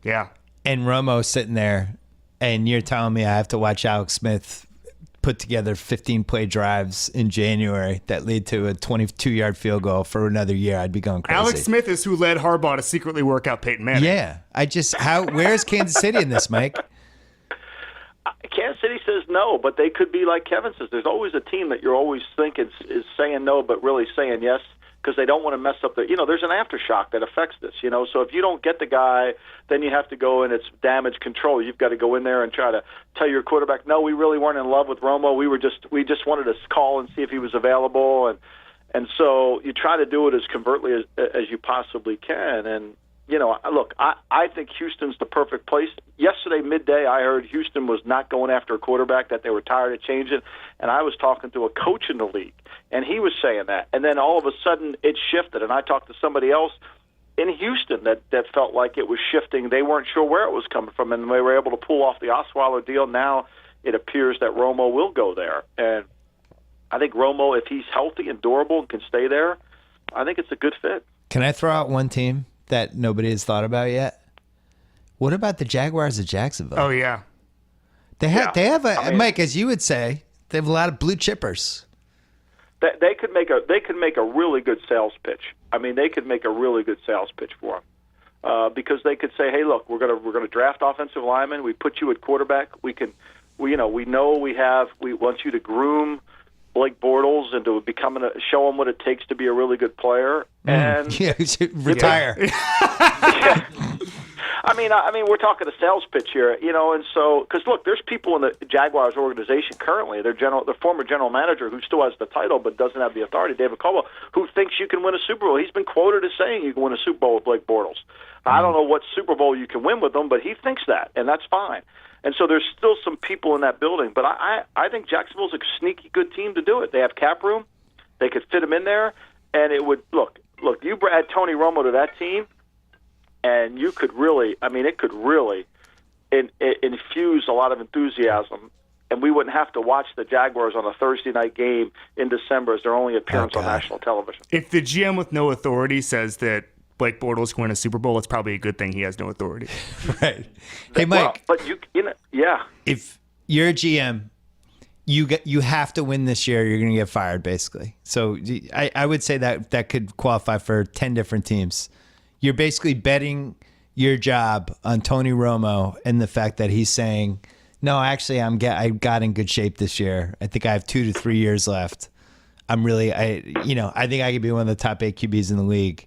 yeah, and Romo's sitting there, and you're telling me I have to watch Alex Smith put together 15-play drives in January that lead to a 22-yard field goal for another year, I'd be going crazy. Alex Smith is who led Harbaugh to secretly work out Peyton Manning. Yeah. Where's Kansas City in this, Mike? Kansas City says no, but they could be like Kevin says. There's always a team that you're always thinking is saying no, but really saying yes, because they don't want to mess up there's an aftershock that affects this, So if you don't get the guy, then you have to go and it's damage control. You've got to go in there and try to tell your quarterback, no, we really weren't in love with Romo. We just wanted to call and see if he was available. And so you try to do it as covertly as you possibly can. And, look, I think Houston's the perfect place. Yesterday, midday, I heard Houston was not going after a quarterback, that they were tired of changing. And I was talking to a coach in the league, and he was saying that. And then all of a sudden, it shifted. And I talked to somebody else in Houston that felt like it was shifting. They weren't sure where it was coming from, and they were able to pull off the Osweiler deal. Now it appears that Romo will go there. And I think Romo, if he's healthy and durable and can stay there, I think it's a good fit. Can I throw out one team that nobody has thought about yet? What about the Jaguars of Jacksonville? Oh, yeah. They have Mike, as you would say, they have a lot of blue chippers. They could make a really good sales pitch. I mean, they could make a really good sales pitch for him, because they could say, "Hey, look, we're gonna draft offensive linemen. We put you at quarterback. We want you to groom Blake Bortles into show him what it takes to be a really good player." And retire. Yeah. I mean, we're talking a sales pitch here, and so, because look, there's people in the Jaguars organization currently, the former general manager who still has the title but doesn't have the authority, David Caldwell, who thinks you can win a Super Bowl. He's been quoted as saying you can win a Super Bowl with Blake Bortles. I don't know what Super Bowl you can win with him, but he thinks that, and that's fine. And so there's still some people in that building, but I think Jacksonville's a sneaky good team to do it. They have cap room, they could fit him in there, and it would look. You add Tony Romo to that team, and you could really, it could really infuse a lot of enthusiasm, and we wouldn't have to watch the Jaguars on a Thursday night game in December as their only appearance on national television. If the GM with no authority says that Blake Bortles can win a Super Bowl, it's probably a good thing he has no authority. Right. Hey, Mike. Well, but yeah. If you're a GM, you have to win this year. You're going to get fired, basically. So I would say that could qualify for 10 different teams. You're basically betting your job on Tony Romo and the fact that he's saying, no, actually, I got in good shape this year. I think I have 2 to 3 years left. I think I could be one of the top 8 QBs in the league.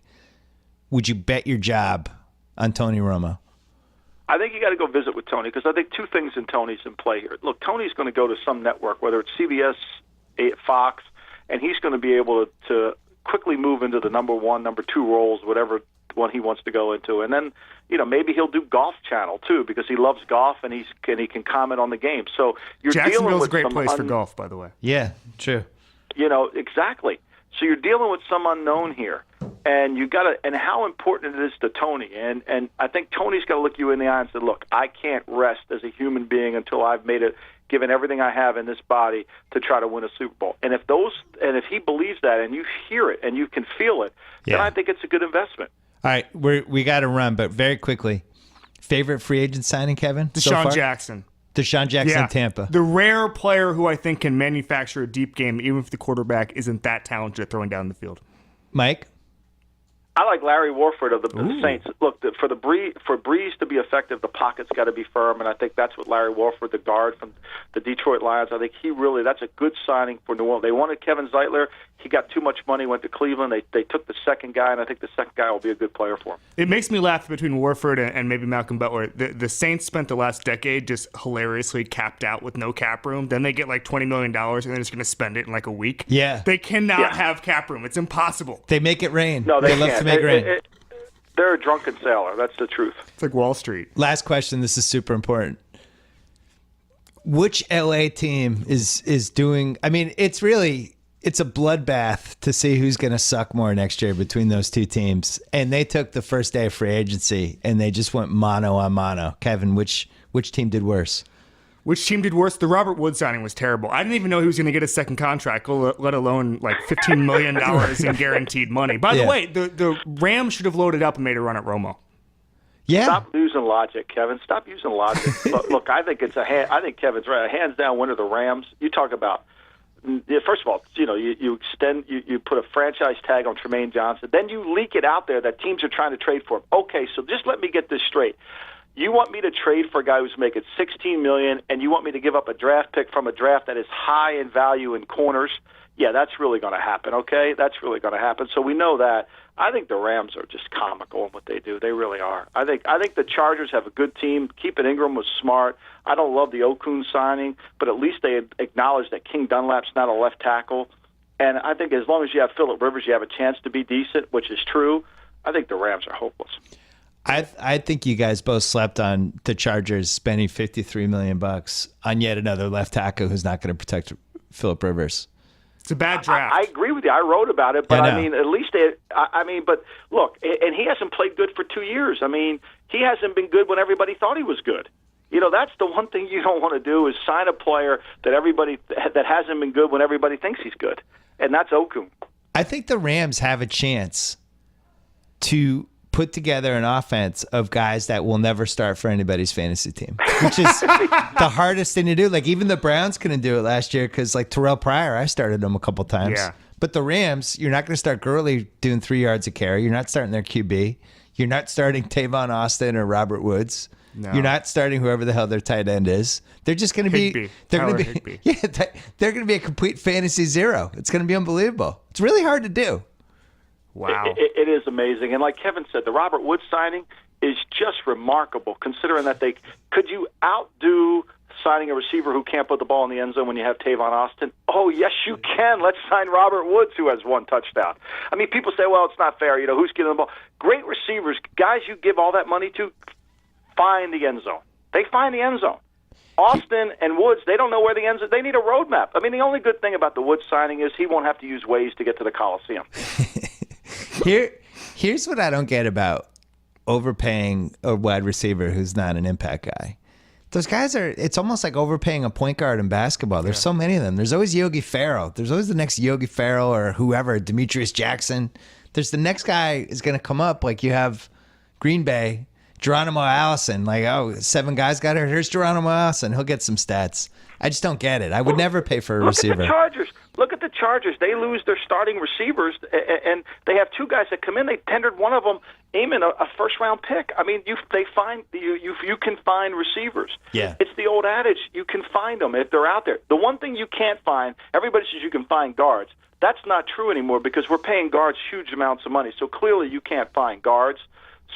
Would you bet your job on Tony Romo? I think you got to go visit with Tony, because I think two things in Tony's in play here. Look, Tony's going to go to some network, whether it's CBS, Fox, and he's going to be able to quickly move into the number 1, number 2 roles, whatever one he wants to go into. And then, maybe he'll do Golf Channel too, because he loves golf and he can comment on the game. So you're dealing with a great place for golf, by the way. Yeah, true. Exactly. So you're dealing with some unknown here, and and how important it is to Tony. And I think Tony's got to look you in the eye and say, look, I can't rest as a human being until I've given everything I have in this body to try to win a Super Bowl. And if he believes that, and you hear it and you can feel it, then I think it's a good investment. All right, we got to run, but very quickly, favorite free agent signing, Kevin? Deshaun Jackson. Deshaun Jackson, Tampa. The rare player who I think can manufacture a deep game, even if the quarterback isn't that talented at throwing down the field. Mike? I like Larry Warford of the Saints. Look, for Breeze to be effective, the pocket's got to be firm, and I think that's what Larry Warford, the guard from the Detroit Lions, I think that's a good signing for New Orleans. They wanted Kevin Zeitler. He got too much money, went to Cleveland. They took the second guy, and I think the second guy will be a good player for him. It makes me laugh between Warford and maybe Malcolm Butler. The Saints spent the last decade just hilariously capped out with no cap room. Then they get like $20 million, and they're just going to spend it in like a week. Yeah. They cannot have cap room. It's impossible. They make it rain. No, they love can't. to make it rain. They're a drunken sailor. That's the truth. It's like Wall Street. Last question. This is super important. Which LA team is doing? I mean, it's really it's a bloodbath to see who's going to suck more next year between those two teams. And they took the first day of free agency and they just went mano a mano. Kevin, which team did worse? Which team did worse? The Robert Woods signing was terrible. I didn't even know he was going to get a second contract, let alone like $15 million in guaranteed money. By the way, the Rams should have loaded up and made a run at Romo. Yeah. Stop using logic, Kevin. Stop using logic. Look, I think I think Kevin's right. A hands down winner, the Rams. You talk about. First of all, you extend, you put a franchise tag on Tremaine Johnson, then you leak it out there that teams are trying to trade for him. Okay, so just let me get this straight. You want me to trade for a guy who's making $16 million, and you want me to give up a draft pick from a draft that is high in value in corners? Yeah, that's really going to happen. Okay, that's really going to happen. So we know that. I think the Rams are just comical in what they do. They really are. I think the Chargers have a good team. Keeping Ingram was smart. I don't love the Okun signing, but at least they acknowledge that King Dunlap's not a left tackle. And I think as long as you have Phillip Rivers, you have a chance to be decent, which is true. I think the Rams are hopeless. I think you guys both slept on the Chargers spending $53 million on yet another left tackle who's not going to protect Phillip Rivers. It's a bad draft. I agree with you. I wrote about it, but I mean, at least but look, and he hasn't played good for 2 years. I mean, he hasn't been good when everybody thought he was good. That's the one thing you don't want to do is sign a player that hasn't been good when everybody thinks he's good, and that's Okun. I think the Rams have a chance to put together an offense of guys that will never start for anybody's fantasy team, which is the hardest thing to do. Like even the Browns couldn't do it last year because like Terrell Pryor, I started him a couple times. Yeah. But the Rams, you're not going to start Gurley doing 3 yards a carry. You're not starting their QB. You're not starting Tavon Austin or Robert Woods. No. You're not starting whoever the hell their tight end is. They're just going to be. They're going to be. Yeah, they're going to be a complete fantasy zero. It's going to be unbelievable. It's really hard to do. Wow. It is amazing. And like Kevin said, the Robert Woods signing is just remarkable, considering that could you outdo signing a receiver who can't put the ball in the end zone when you have Tavon Austin? Oh, yes, you can. Let's sign Robert Woods, who has 1 touchdown. I mean, people say, well, it's not fair. Who's getting the ball? Great receivers, guys you give all that money to, find the end zone. They find the end zone. Austin and Woods, they don't know where the end zone. They need a roadmap. I mean, the only good thing about the Woods signing is he won't have to use Waze to get to the Coliseum. Here's what I don't get about overpaying a wide receiver who's not an impact guy. Those guys it's almost like overpaying a point guard in basketball. There's so many of them. There's always Yogi Ferrell. There's always the next Yogi Ferrell or whoever, Demetrius Jackson. There's the next guy is going to come up like you have Green Bay, Geronimo Allison. Like, 7 guys got hurt. Here's Geronimo Allison. He'll get some stats. I just don't get it. I would never pay for a receiver. Look at the Chargers. They lose their starting receivers, and they have 2 guys that come in. They tendered one of them, aiming a first-round pick. I mean, you can find receivers. Yeah. It's the old adage, you can find them if they're out there. The one thing you can't find, everybody says you can find guards. That's not true anymore because we're paying guards huge amounts of money. So clearly you can't find guards.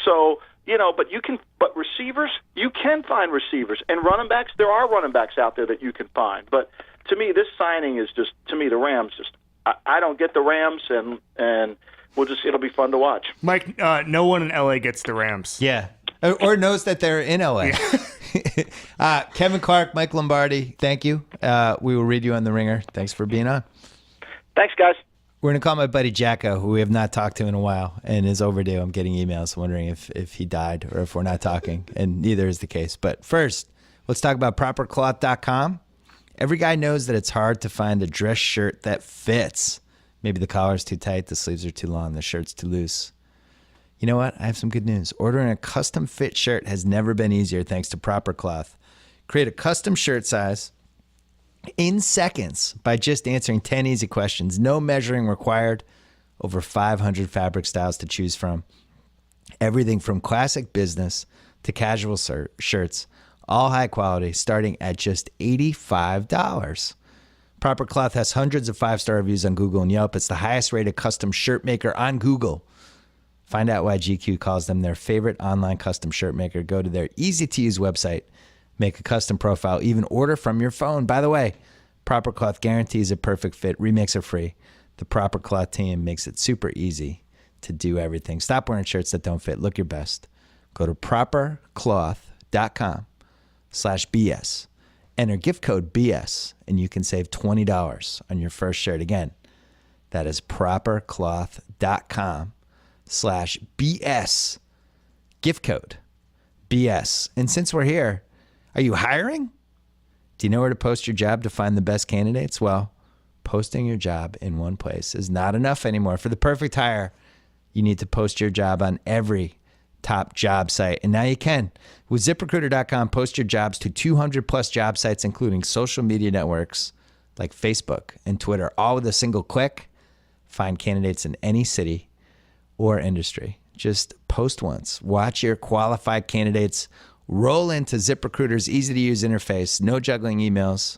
So, but receivers, you can find receivers. And running backs, there are running backs out there that you can find. But to me, this signing is just, the Rams I don't get the Rams, and it'll be fun to watch. Mike, no one in LA gets the Rams. Yeah. Or knows that they're in LA. Yeah. Kevin Clark, Mike Lombardi, thank you. We will read you on The Ringer. Thanks for being on. Thanks, guys. We're going to call my buddy JackO, who we have not talked to in a while, and is overdue. I'm getting emails wondering if he died or if we're not talking, and neither is the case. But first, let's talk about propercloth.com. Every guy knows that it's hard to find a dress shirt that fits. Maybe the collar's too tight, the sleeves are too long, the shirt's too loose. You know what? I have some good news. Ordering a custom fit shirt has never been easier thanks to Proper Cloth. Create a custom shirt size in seconds by just answering 10 easy questions. No measuring required. Over 500 fabric styles to choose from. Everything from classic business to casual shirts. All high quality, starting at just $85. Proper Cloth has hundreds of 5-star reviews on Google and Yelp. It's the highest rated custom shirt maker on Google. Find out why GQ calls them their favorite online custom shirt maker. Go to their easy-to-use website. Make a custom profile. Even order from your phone. By the way, Proper Cloth guarantees a perfect fit. Remakes are free. The Proper Cloth team makes it super easy to do everything. Stop wearing shirts that don't fit. Look your best. Go to propercloth.com/BS. Enter gift code BS, and you can save $20 on your first shirt. Again, That is propercloth.com/BS. Gift code BS. And since we're here, are you hiring? Do you know where to post your job to find the best candidates? Well, posting your job in one place is not enough anymore. For the perfect hire, you need to post your job on every top job site. And now you can. With ZipRecruiter.com, post your jobs to 200 plus job sites, including social media networks like Facebook and Twitter, all with a single click. Find candidates in any city or industry. Just post once. Watch your qualified candidates roll into ZipRecruiter's easy-to-use interface. No juggling emails.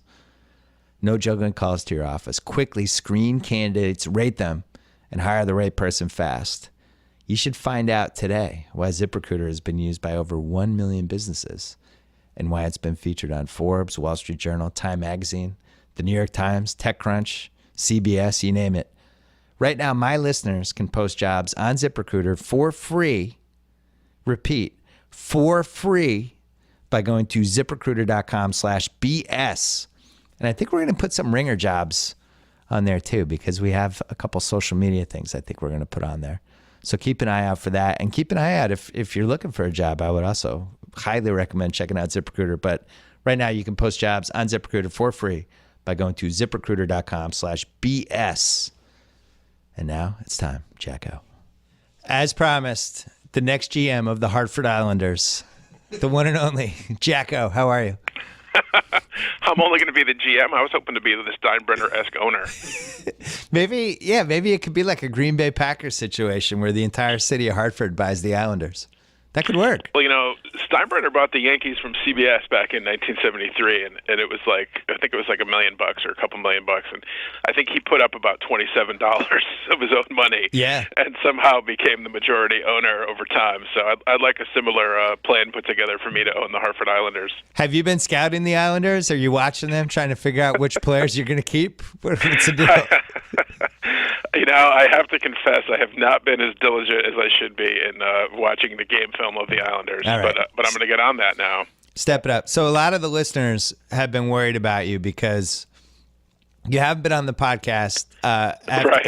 No juggling calls to your office. Quickly screen candidates, rate them, and hire the right person fast. You should find out today why ZipRecruiter has been used by over 1 million businesses and why it's been featured on Forbes, Wall Street Journal, Time Magazine, The New York Times, TechCrunch, CBS, you name it. Right now, my listeners can post jobs on ZipRecruiter for free. Repeat, for free by going to ZipRecruiter.com/BS. And I think we're going to put some ringer jobs on there too, because we have a couple social media things I think we're going to put on there. So keep an eye out for that. And keep an eye out if you're looking for a job. I would also highly recommend checking out ZipRecruiter. But right now you can post jobs on ZipRecruiter for free by going to ZipRecruiter.com/BS. And now it's time, JackO. As promised, the next GM of the Hartford Islanders, the one and only JackO. How are you? I'm only going to be the GM. I was hoping to be the Steinbrenner-esque owner. Maybe it could be like a Green Bay Packers situation where the entire city of Hartford buys the Islanders. That could work. Well, Steinbrenner bought the Yankees from CBS back in 1973, and it was like, I think it was like $1 million or a couple $1 million, and I think he put up about $27 of his own money, and somehow became the majority owner over time. So I'd like a similar plan put together for me to own the Hartford Islanders. Have you been scouting the Islanders? Are you watching them, trying to figure out which players you're going to keep? What's the deal? I have to confess, I have not been as diligent as I should be in watching the game film of the Islanders, right. but I'm going to get on that now. Step it up. So a lot of the listeners have been worried about you because you haven't been on the podcast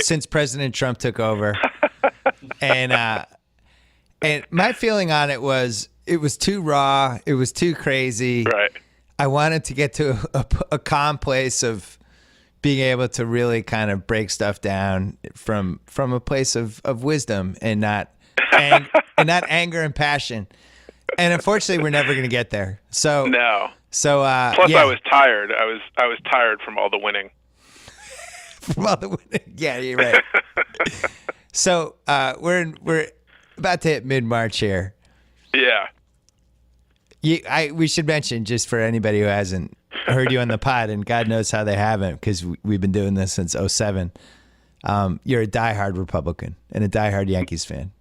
since President Trump took over. and my feeling on it was too raw. It was too crazy. Right. I wanted to get to a calm place of being able to really kind of break stuff down from a place of wisdom and not anger and passion. And unfortunately, we're never going to get there. So no. So plus, I was tired. I was tired from all the winning. From all the winning, yeah, you're right. So we're about to hit mid-March here. Yeah. We should mention, just for anybody who hasn't heard you on the pod, and God knows how they haven't, because we've been doing this since 2007. You're a diehard Republican and a diehard Yankees fan.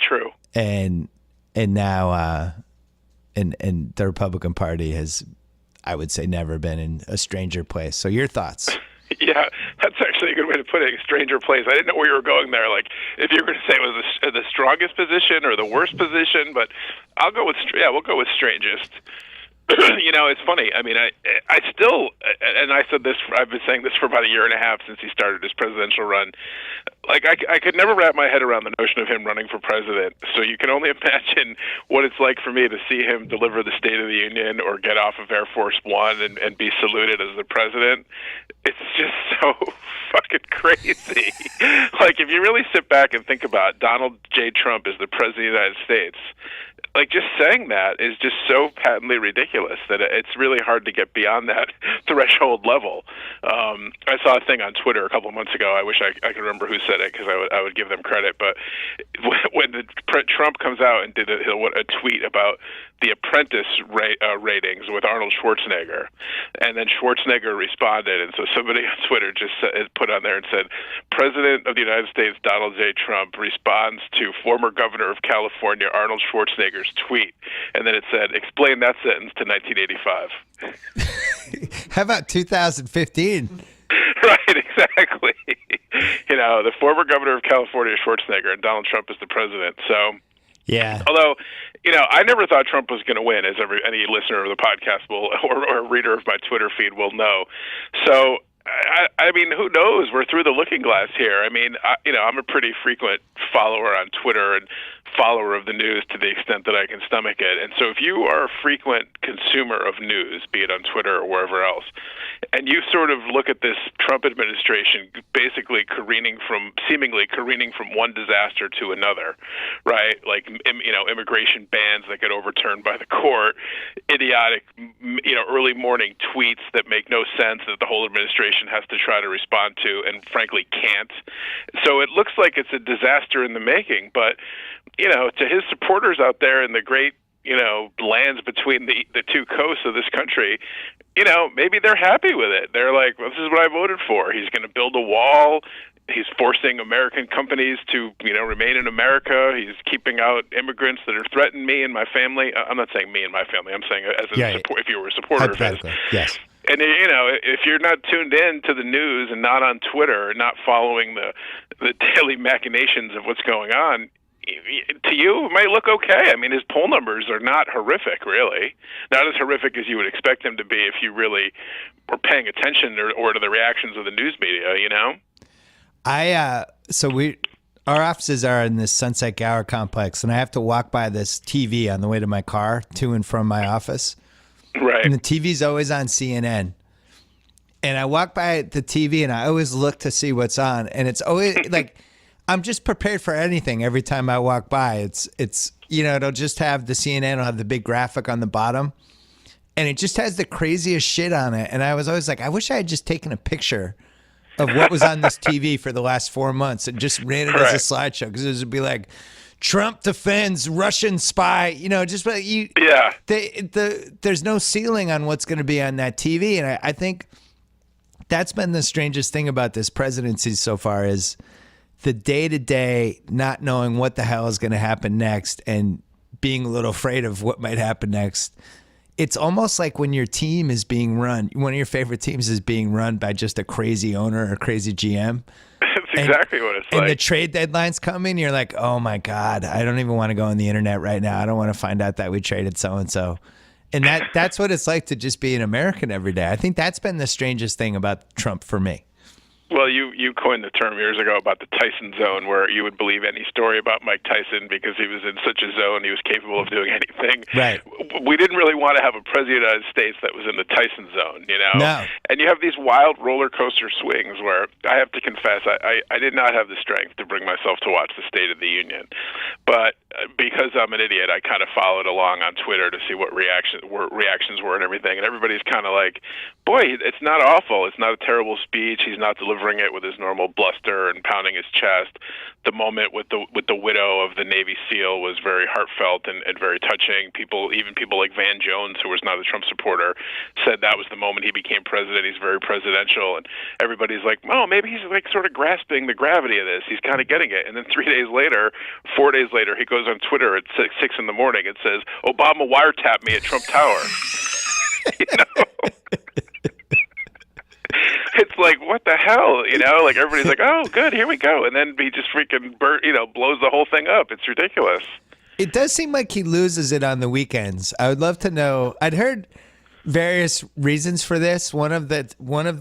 True. And now, and the Republican Party has, I would say, never been in a stranger place. So your thoughts? Yeah, that's actually a good way to put it. A stranger place. I didn't know where you were going there. Like, if you were going to say it was the strongest position or the worst position, but I'll go with we'll go with strangest. It's funny. I mean, I still, and I said this, I've been saying this for about a year and a half since he started his presidential run. Like, I could never wrap my head around the notion of him running for president. So you can only imagine what it's like for me to see him deliver the State of the Union or get off of Air Force One and be saluted as the president. It's just so fucking crazy. Like, if you really sit back and think about Donald J. Trump as the president of the United States, like, just saying that is just so patently ridiculous that it's really hard to get beyond that threshold level. I saw a thing on Twitter a couple of months ago. I wish I could remember who said it, because I would give them credit. But when Trump comes out and did a tweet about the Apprentice ratings with Arnold Schwarzenegger, and then Schwarzenegger responded, and so somebody on Twitter just put on there and said, "President of the United States Donald J. Trump responds to former governor of California Arnold Schwarzenegger's tweet," and then it said, "Explain that sentence to 1985." How about 2015? Right, exactly. The former governor of California, Schwarzenegger, and Donald Trump is the president. So, yeah. Although, I never thought Trump was going to win, as any listener of the podcast will, or reader of my Twitter feed will know. So I mean, who knows? We're through the looking glass here. I mean, I'm a pretty frequent follower on Twitter and follower of the news to the extent that I can stomach it. And so if you are a frequent consumer of news, be it on Twitter or wherever else, and you sort of look at this Trump administration basically seemingly careening from one disaster to another, right? Like, immigration bans that get overturned by the court, idiotic, early morning tweets that make no sense that the whole administration has to try to respond to and frankly can't. So it looks like it's a disaster in the making, but to his supporters out there in the great, lands between the two coasts of this country, maybe they're happy with it. They're like, well, this is what I voted for. He's going to build a wall. He's forcing American companies to, remain in America. He's keeping out immigrants that are threatening me and my family. I'm not saying me and my family. I'm saying if you were a supporter of his. Yes. And, if you're not tuned in to the news and not on Twitter and not following the daily machinations of what's going on, to you, it might look okay. I mean, his poll numbers are not horrific, really. Not as horrific as you would expect them to be if you really were paying attention or to the reactions of the news media, Our offices are in this Sunset Gower complex, and I have to walk by this TV on the way to my car, to and from my office. Right. And the TV's always on CNN. And I walk by the TV, and I always look to see what's on. And it's always like, I'm just prepared for anything every time I walk by. It's it'll just have the CNN, it'll have the big graphic on the bottom. And it just has the craziest shit on it. And I was always like, I wish I had just taken a picture of what was on this TV for the last 4 months and just ran it as a slideshow, because it would be like, Trump defends Russian spy, just like you. Yeah. There's no ceiling on what's going to be on that TV. And I think that's been the strangest thing about this presidency so far is the day-to-day not knowing what the hell is going to happen next and being a little afraid of what might happen next. It's almost like when your team is being run, one of your favorite teams is being run by just a crazy owner or a crazy GM. That's exactly what it's like. And the trade deadline's coming, you're like, oh my God, I don't even want to go on the internet right now. I don't want to find out that we traded so-and-so. And that's what it's like to just be an American every day. I think that's been the strangest thing about Trump for me. Well, you coined the term years ago about the Tyson zone, where you would believe any story about Mike Tyson because he was in such a zone, he was capable of doing anything. Right. We didn't really want to have a president of the United States that was in the Tyson zone, No. And you have these wild roller coaster swings where I have to confess, I did not have the strength to bring myself to watch the State of the Union. But because I'm an idiot, I kind of followed along on Twitter to see what reactions were and everything. And everybody's kind of like, boy, it's not awful. It's not a terrible speech. He's not delivering it with his normal bluster and pounding his chest. The moment with the widow of the Navy SEAL was very heartfelt and very touching. Even people like Van Jones, who was not a Trump supporter, said that was the moment he became president. He's very presidential, and everybody's like, oh, maybe he's like sort of grasping the gravity of this. He's kind of getting it. And then 4 days later, he goes on Twitter at 6 in the morning and says, Obama wiretapped me at Trump Tower. It's like, what the hell, Like everybody's like, oh, good, here we go, and then he just freaking blows the whole thing up. It's ridiculous. It does seem like he loses it on the weekends. I would love to know. I'd heard various reasons for this. One of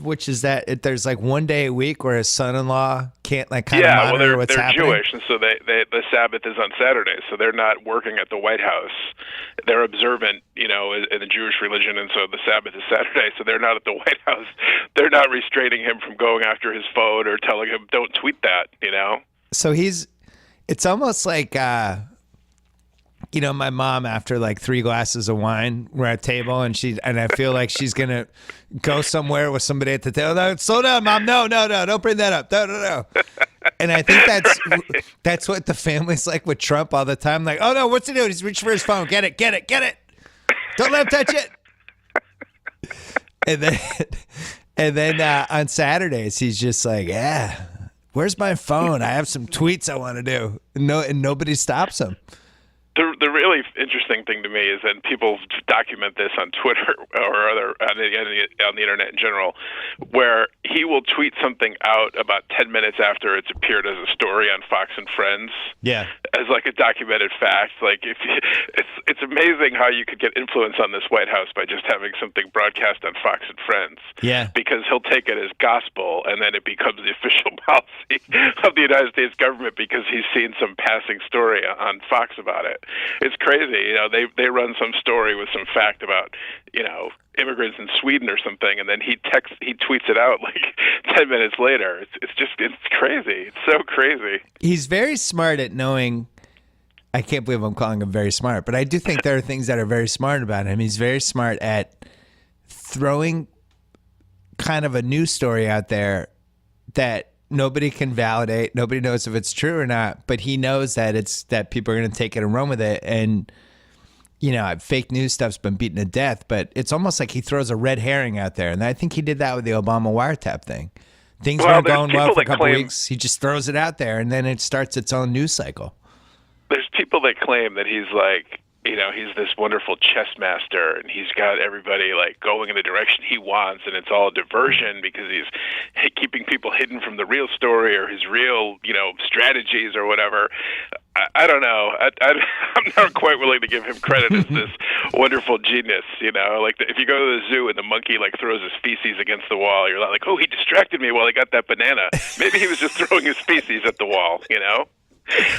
which is that there's like 1 day a week where his son-in-law can't monitor what's happening. They're Jewish, and so the Sabbath is on Saturday, so they're not working at the White House. They're observant, in the Jewish religion, and so the Sabbath is Saturday, so they're not at the White House. They're not restraining him from going after his phone or telling him, don't tweet that, So it's almost like, my mom, after like 3 glasses of wine, we're at table and I feel like she's going to go somewhere with somebody at the table. No, slow down, Mom. No, don't bring that up. No. And I think that's what the family's like with Trump all the time. Like, oh no, what's he doing? He's reaching for his phone. Get it. Don't let him touch it. And then on Saturdays, he's just like, where's my phone? I have some tweets I want to do. And nobody stops him. The really interesting thing to me is that people document this on Twitter or on the internet in general, where he will tweet something out about 10 minutes after it's appeared as a story on Fox and Friends. Yeah. As like a documented fact. Like it's amazing how you could get influence on this White House by just having something broadcast on Fox and Friends. Yeah. Because he'll take it as gospel, and then it becomes the official policy of the United States government because he's seen some passing story on Fox about it. It's crazy. They run some story with some fact about, immigrants in Sweden or something, and then he tweets it out like 10 minutes later. It's crazy. It's so crazy. He's very smart at knowing. I can't believe I'm calling him very smart, but I do think there are things that are very smart about him. He's very smart at throwing kind of a news story out there that nobody can validate. Nobody knows if it's true or not, but he knows that people are going to take it and run with it. And, fake news stuff's been beaten to death, but it's almost like he throws a red herring out there. And I think he did that with the Obama wiretap thing. Things weren't going well for a couple weeks. He just throws it out there, and then it starts its own news cycle. There's people that claim that he's like, he's this wonderful chess master, and he's got everybody like going in the direction he wants, and it's all a diversion because he's keeping people hidden from the real story or his real, strategies or whatever. I don't know. I'm not quite willing to give him credit as this wonderful genius. Like if you go to the zoo and the monkey like throws his feces against the wall, you're like, oh, he distracted me while he got that banana. Maybe he was just throwing his feces at the wall.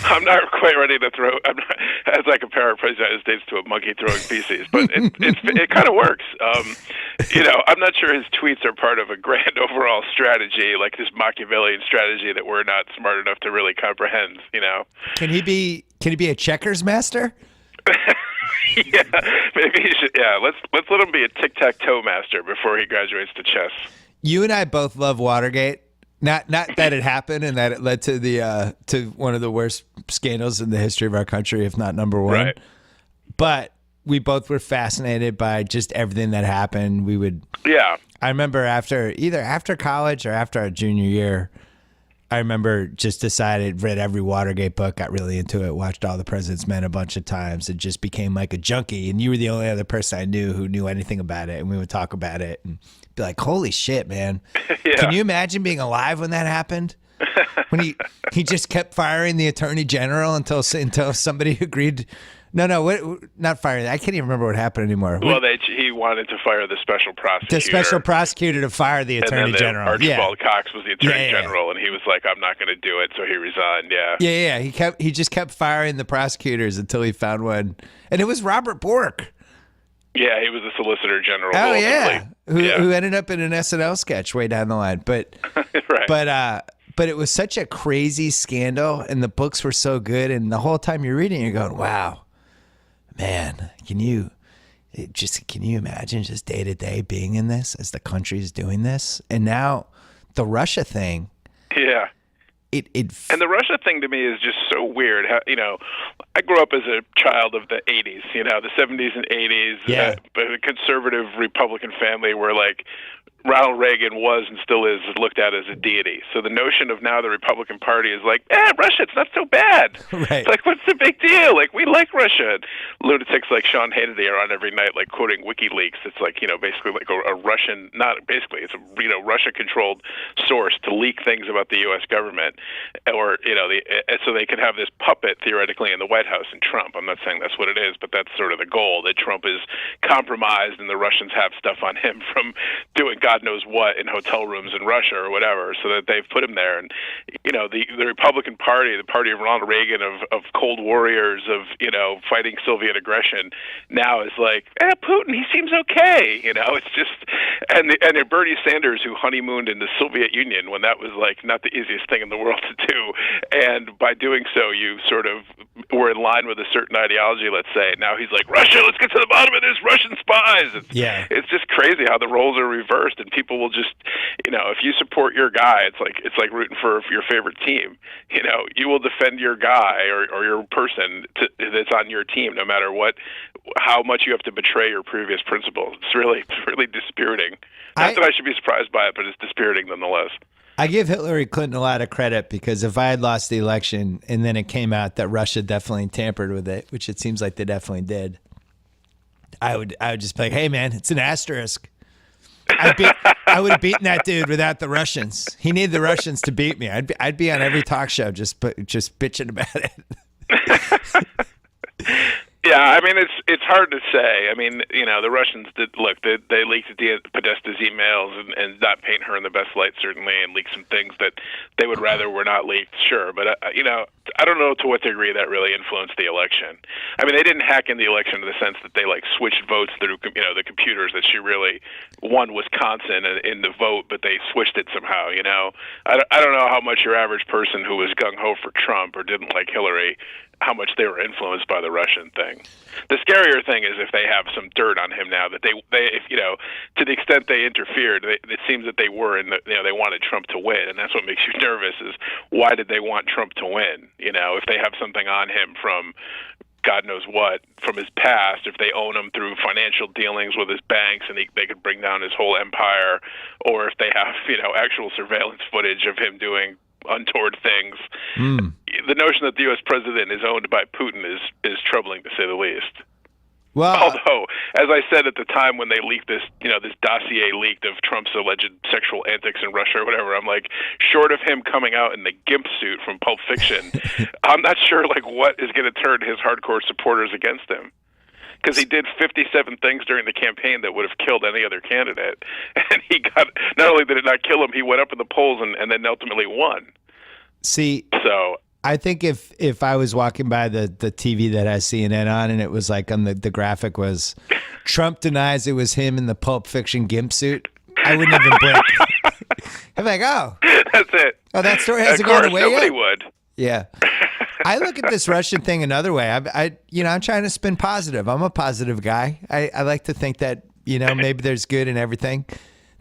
I'm not quite ready to throw. As I compare our president of the United States to a monkey throwing feces, but it kind of works. I'm not sure his tweets are part of a grand overall strategy, like this Machiavellian strategy that we're not smart enough to really comprehend. Can he be a checkers master? Yeah, maybe he should. Yeah, let's let him be a tic-tac-toe master before he graduates to chess. You and I both love Watergate. Not that it happened and that it led to to one of the worst scandals in the history of our country, if not number one. Right. But we both were fascinated by just everything that happened. I remember either after college or after our junior year, I remember just read every Watergate book, got really into it, watched All the President's Men a bunch of times, and just became like a junkie. And you were the only other person I knew who knew anything about it. And we would talk about it and be like, holy shit, man. Yeah. Can you imagine being alive when that happened? When he just kept firing the attorney general until somebody agreed. No, not firing. I can't even remember what happened anymore. Well, he wanted to fire the special prosecutor. The special prosecutor to fire the attorney general. Archibald Cox was the attorney general, and he was like, I'm not going to do it, so he resigned, Yeah. He just kept firing the prosecutors until he found one. And it was Robert Bork. Yeah, he was the Solicitor General. Oh, yeah. Who ended up in an SNL sketch way down the line. But right. But it was such a crazy scandal, and the books were so good, and the whole time you're reading, you're going, wow, man, can you imagine just day to day being in this as the country's doing this? And now the Russia thing. Yeah. And the Russia thing to me is just so weird. I grew up as a child of the 80s, the 70s and 80s, but a conservative Republican family where like Ronald Reagan was and still is looked at as a deity. So the notion of now the Republican Party is like, Russia, it's not so bad. Right. It's like, what's the big deal? Like, we like Russia. Lunatics like Sean Hannity are on every night, like quoting WikiLeaks. It's like, basically like a Russian, not basically, it's a, Russia-controlled source to leak things about the U.S. government, or, so they could have this puppet theoretically in the White House and Trump. I'm not saying that's what it is, but that's sort of the goal, that Trump is compromised and the Russians have stuff on him from doing God knows what in hotel rooms in Russia or whatever, so that they've put him there. And the Republican Party, the party of Ronald Reagan, of cold warriors, of fighting Soviet aggression, now is like, Putin, he seems okay. It's just, and Bernie Sanders, who honeymooned in the Soviet Union when that was like not the easiest thing in the world to do, and by doing so you sort of were in line with a certain ideology, let's say. Now he's like, Russia, let's get to the bottom of this, Russian spies. It's just crazy how the roles are reversed, and people will just, if you support your guy, it's like rooting for your favorite team. You will defend your guy or your person that's on your team, no matter what how much you have to betray your previous principles. It's really dispiriting. Not that I should be surprised by it, but it's dispiriting nonetheless. I give Hillary Clinton a lot of credit because if I had lost the election and then it came out that Russia definitely tampered with it, which it seems like they definitely did, I would just be like, hey man, it's an asterisk. I would have beaten that dude without the Russians. He needed the Russians to beat me. I'd be on every talk show just bitching about it. Yeah, I mean, it's hard to say. I mean, the Russians they leaked Podesta's emails and not paint her in the best light, certainly, and leaked some things that they would rather were not leaked, sure. But, I don't know to what degree that really influenced the election. I mean, they didn't hack in the election in the sense that they, switched votes through, the computers, that she really won Wisconsin in the vote, but they switched it somehow, I don't know how much your average person who was gung-ho for Trump or didn't like Hillary, how much they were influenced by the Russian thing. The scarier thing is if they have some dirt on him now that they if to the extent they interfered, it seems that they were they wanted Trump to win, and that's what makes you nervous. Is why did they want Trump to win? If they have something on him from God knows what from his past, if they own him through financial dealings with his banks and they could bring down his whole empire, or if they have actual surveillance footage of him doing untoward things. The notion that the U.S. president is owned by Putin is troubling, to say the least. Well, although, as I said at the time when they leaked this, this dossier leaked of Trump's alleged sexual antics in Russia or whatever, I'm like, short of him coming out in the gimp suit from Pulp Fiction, I'm not sure what is going to turn his hardcore supporters against him. Because he did 57 things during the campaign that would have killed any other candidate. And he got, not only did it not kill him, he went up in the polls and then ultimately won. See, so I think if I was walking by the TV that has CNN on and it was on the graphic was Trump denies it was him in the Pulp Fiction gimp suit, I wouldn't even blink. I'm like, oh. That's it. Oh, that story hasn't gone away nobody yet? would. Yeah. I look at this Russian thing another way. I'm trying to spin positive. I'm a positive guy. I like to think that, maybe there's good in everything.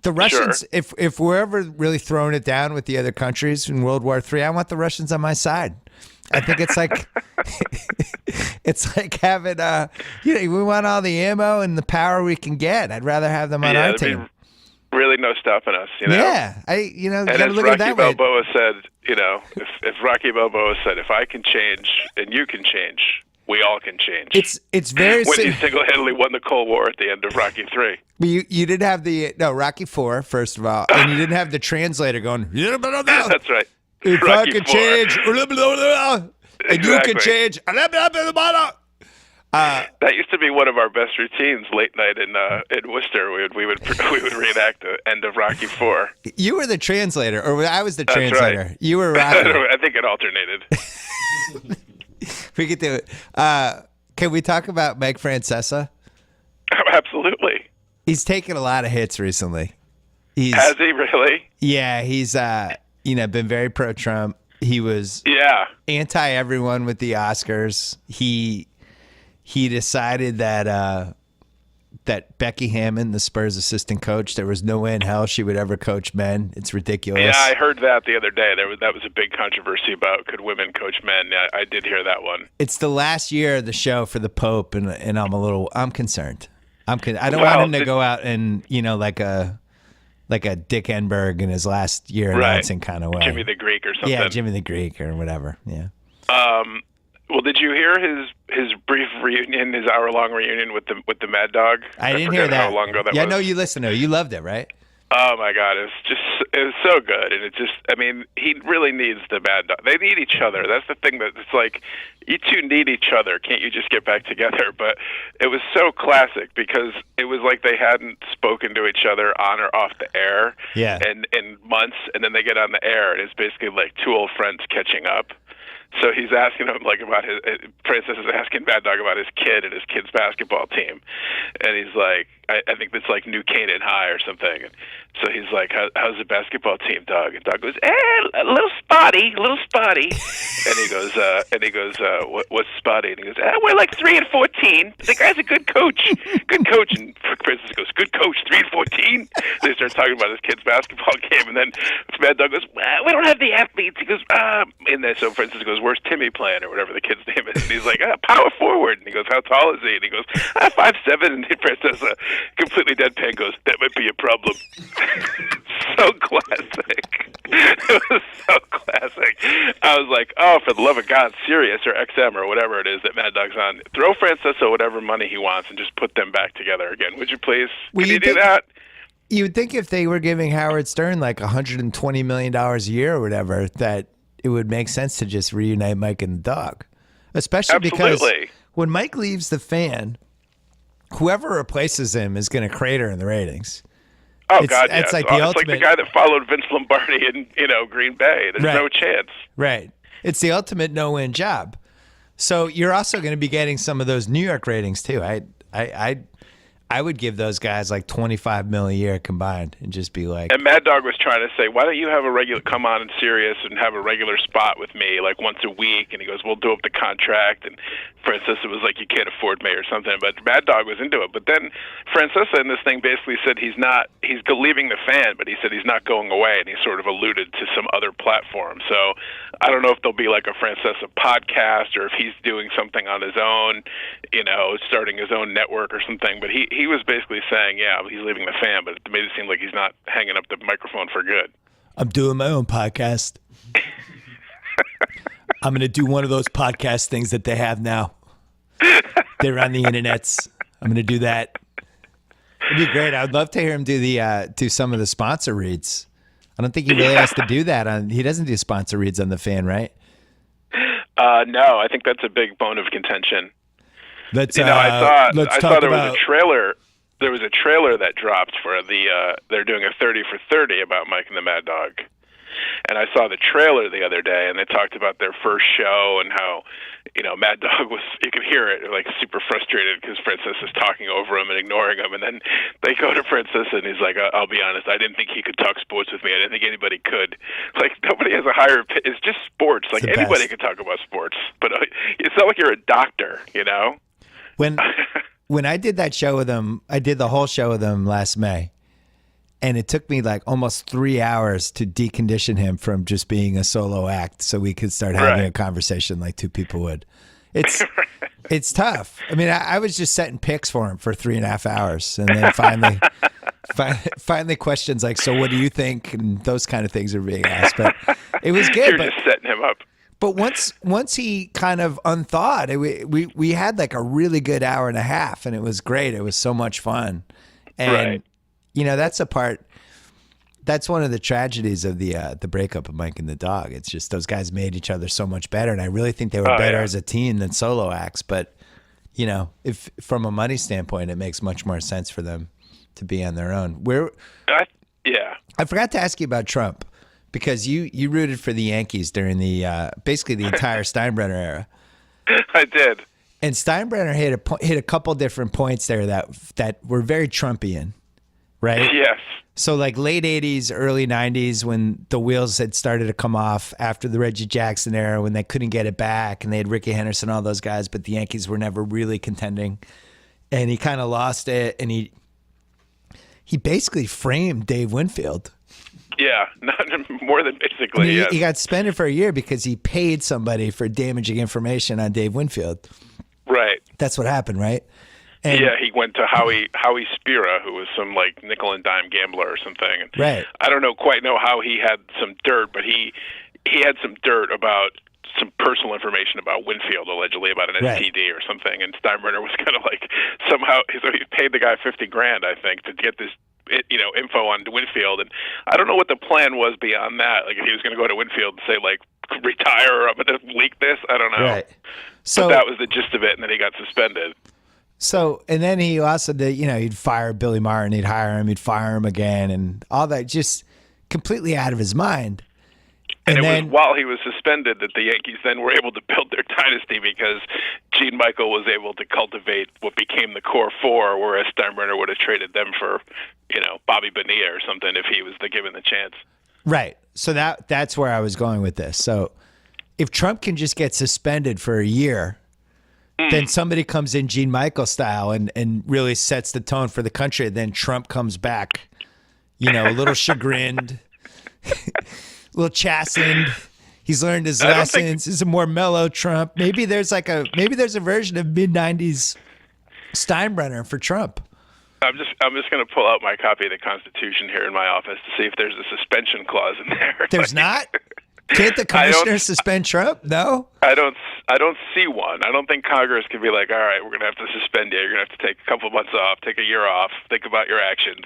The Russians, Sure. if we're ever really throwing it down with the other countries in World War III, I want the Russians on my side. I think it's like it's like having we want all the ammo and the power we can get. I'd rather have them on our team. Really no stopping us, Yeah, and gotta as look Rocky at it that way. Balboa said, if Rocky Balboa said, if I can change and you can change, we all can change. It's very when he single-handedly won the Cold War at the end of Rocky 3. You didn't have Rocky 4, first of all, and you didn't have the translator going. That's right. If Rocky I can 4. change, and you can change. That used to be one of our best routines late night in Worcester. We would reenact the end of Rocky 4. You were the translator, or I was the That's translator. Right. You were Rocky. I think it alternated. We could do it. Can we talk about Mike Francesa? Absolutely. He's taken a lot of hits recently. Has he really? Yeah, he's been very pro-Trump. He was anti everyone with the Oscars. He decided that Becky Hammond, the Spurs assistant coach, there was no way in hell she would ever coach men. It's ridiculous. Yeah, I heard that the other day. That was a big controversy about could women coach men. Yeah, I did hear that one. It's the last year of the show for the Pope, and I'm concerned. I don't want him to go out and like a Dick Enberg in his last year announcing kind of way. Jimmy the Greek or something. Yeah, Jimmy the Greek or whatever. Yeah. Well, did you hear his brief reunion, his hour-long reunion with the Mad Dog? I didn't hear that. How long ago that was. Yeah, no, you listened to it. You loved it, right? Oh my God, it was so good, and he really needs the Mad Dog. They need each other. That's the thing, that it's like you two need each other. Can't you just get back together? But it was so classic because it was like they hadn't spoken to each other on or off the air in months, and then they get on the air, and it's basically like two old friends catching up. So he's asking him about Francis is asking Mad Dog about his kid and his kid's basketball team, and he's like, I think that's like New Canaan High or something. And so he's like, how's the basketball team, Doug? And Doug goes, a little spotty. And he goes, what's spotty? And he goes, we're like 3-14. The guy's a good coach. And Francis goes, good coach, 3-14. They start talking about his kid's basketball game, and then Mad Dog goes, we don't have the athletes. He goes, And then, so Francis goes, "Where's Timmy playing?" or whatever the kid's name is. And he's like, "Power forward." And he goes, "How tall is he?" And he goes, 5'7". And Francis, completely deadpan, goes, "That might be a problem." So classic. It was so classic. I was like, oh, for the love of God, Sirius or XM or whatever it is that Mad Dog's on, throw Francisco whatever money he wants and just put them back together again. Would you please? Can you do that? You would think if they were giving Howard Stern like $120 million a year or whatever, that it would make sense to just reunite Mike and the Dog. Especially because when Mike leaves the Fan, whoever replaces him is going to crater in the ratings. Oh, God, yeah. It's like it's like the guy that followed Vince Lombardi in, Green Bay. There's no chance. Right. It's the ultimate no-win job. So you're also going to be getting some of those New York ratings, too. I would give those guys like $25 million a year combined and just be like. And Mad Dog was trying to say, why don't you have a regular come on in Sirius and have a regular spot with me like once a week? And he goes, we'll do up the contract. And Francesa was like, you can't afford me or something. But Mad Dog was into it. But then Francesa in this thing basically said he's leaving the Fan, but he said he's not going away. And he sort of alluded to some other platform. So I don't know if there'll be like a Francesa podcast or if he's doing something on his own, starting his own network or something. But he was basically saying, yeah, he's leaving the Fan, but it made it seem like he's not hanging up the microphone for good. I'm doing my own podcast. I'm going to do one of those podcast things that they have now. They're on the internets. I'm going to do that. It'd be great. I'd love to hear him do some of the sponsor reads. I don't think he really has to do that he doesn't do sponsor reads on the Fan, right? No, I think that's a big bone of contention. I saw there was a trailer. There was a trailer that dropped for they're doing a 30 for 30 about Mike and the Mad Dog. And I saw the trailer the other day, and they talked about their first show and how, Mad Dog was, you could hear it, like super frustrated because Francis is talking over him and ignoring him. And then they go to Francis, and he's like, I'll be honest, I didn't think he could talk sports with me. I didn't think anybody could. Like, nobody has a higher, it's just sports. Like, anybody can talk about sports. But it's not like you're a doctor, When I did that show with him, I did the whole show with him last May. And it took me like almost 3 hours to decondition him from just being a solo act so we could start having a conversation like two people would. It's tough. I mean, I was just setting picks for him for 3.5 hours. And then finally questions like, so what do you think? And those kind of things are being asked. But it was good. You're just setting him up. But once he kind of unthawed, we had like a really good hour and a half, and it was great. It was so much fun. And that's one of the tragedies of the breakup of Mike and the Dog. It's just those guys made each other so much better, and I really think they were better as a team than solo acts. But if from a money standpoint, it makes much more sense for them to be on their own. I forgot to ask you about Trump. Because you rooted for the Yankees during the basically the entire Steinbrenner era. I did. And Steinbrenner hit a couple different points there that were very Trumpian, right? Yes. So like late 80s, early 90s, when the wheels had started to come off after the Reggie Jackson era, when they couldn't get it back, and they had Ricky Henderson, all those guys, but the Yankees were never really contending. And he kind of lost it, and he basically framed Dave Winfield. Yeah, not more than basically. He got suspended for a year because he paid somebody for damaging information on Dave Winfield. Right. That's what happened, right? And he went to Howie Spira, who was some like nickel and dime gambler or something. And right. I don't quite know how he had some dirt, but he had some dirt about some personal information about Winfield, allegedly about an STD or something. And Steinbrenner was kind of like somehow so he paid the guy $50,000, I think, to get this info on Winfield, and I don't know what the plan was beyond that. Like if he was going to go to Winfield and say like retire or I'm going to leak this, I don't know. Right. So but that was the gist of it, and then he got suspended. So and then he also did, he'd fire Billy Martin, he'd hire him, he'd fire him again, and all that, just completely out of his mind. And it was while he was suspended that the Yankees then were able to build their dynasty because Gene Michael was able to cultivate what became the core four, whereas Steinbrenner would have traded them for, Bobby Bonilla or something if he was given the chance. Right. So that's where I was going with this. So if Trump can just get suspended for a year, then somebody comes in Gene Michael style and really sets the tone for the country. Then Trump comes back, a little chagrined. A little chastened, He's learned his I don't lessons. He's a more mellow Trump. Maybe there's a version of mid-90s Steinbrenner for Trump. I'm just going to pull out my copy of the Constitution here in my office to see if there's a suspension clause in there. There's not? Can't the commissioner suspend Trump? No? I don't see one. I don't think Congress can be like, all right, we're going to have to suspend you. You're going to have to take a couple of months off, take a year off, think about your actions,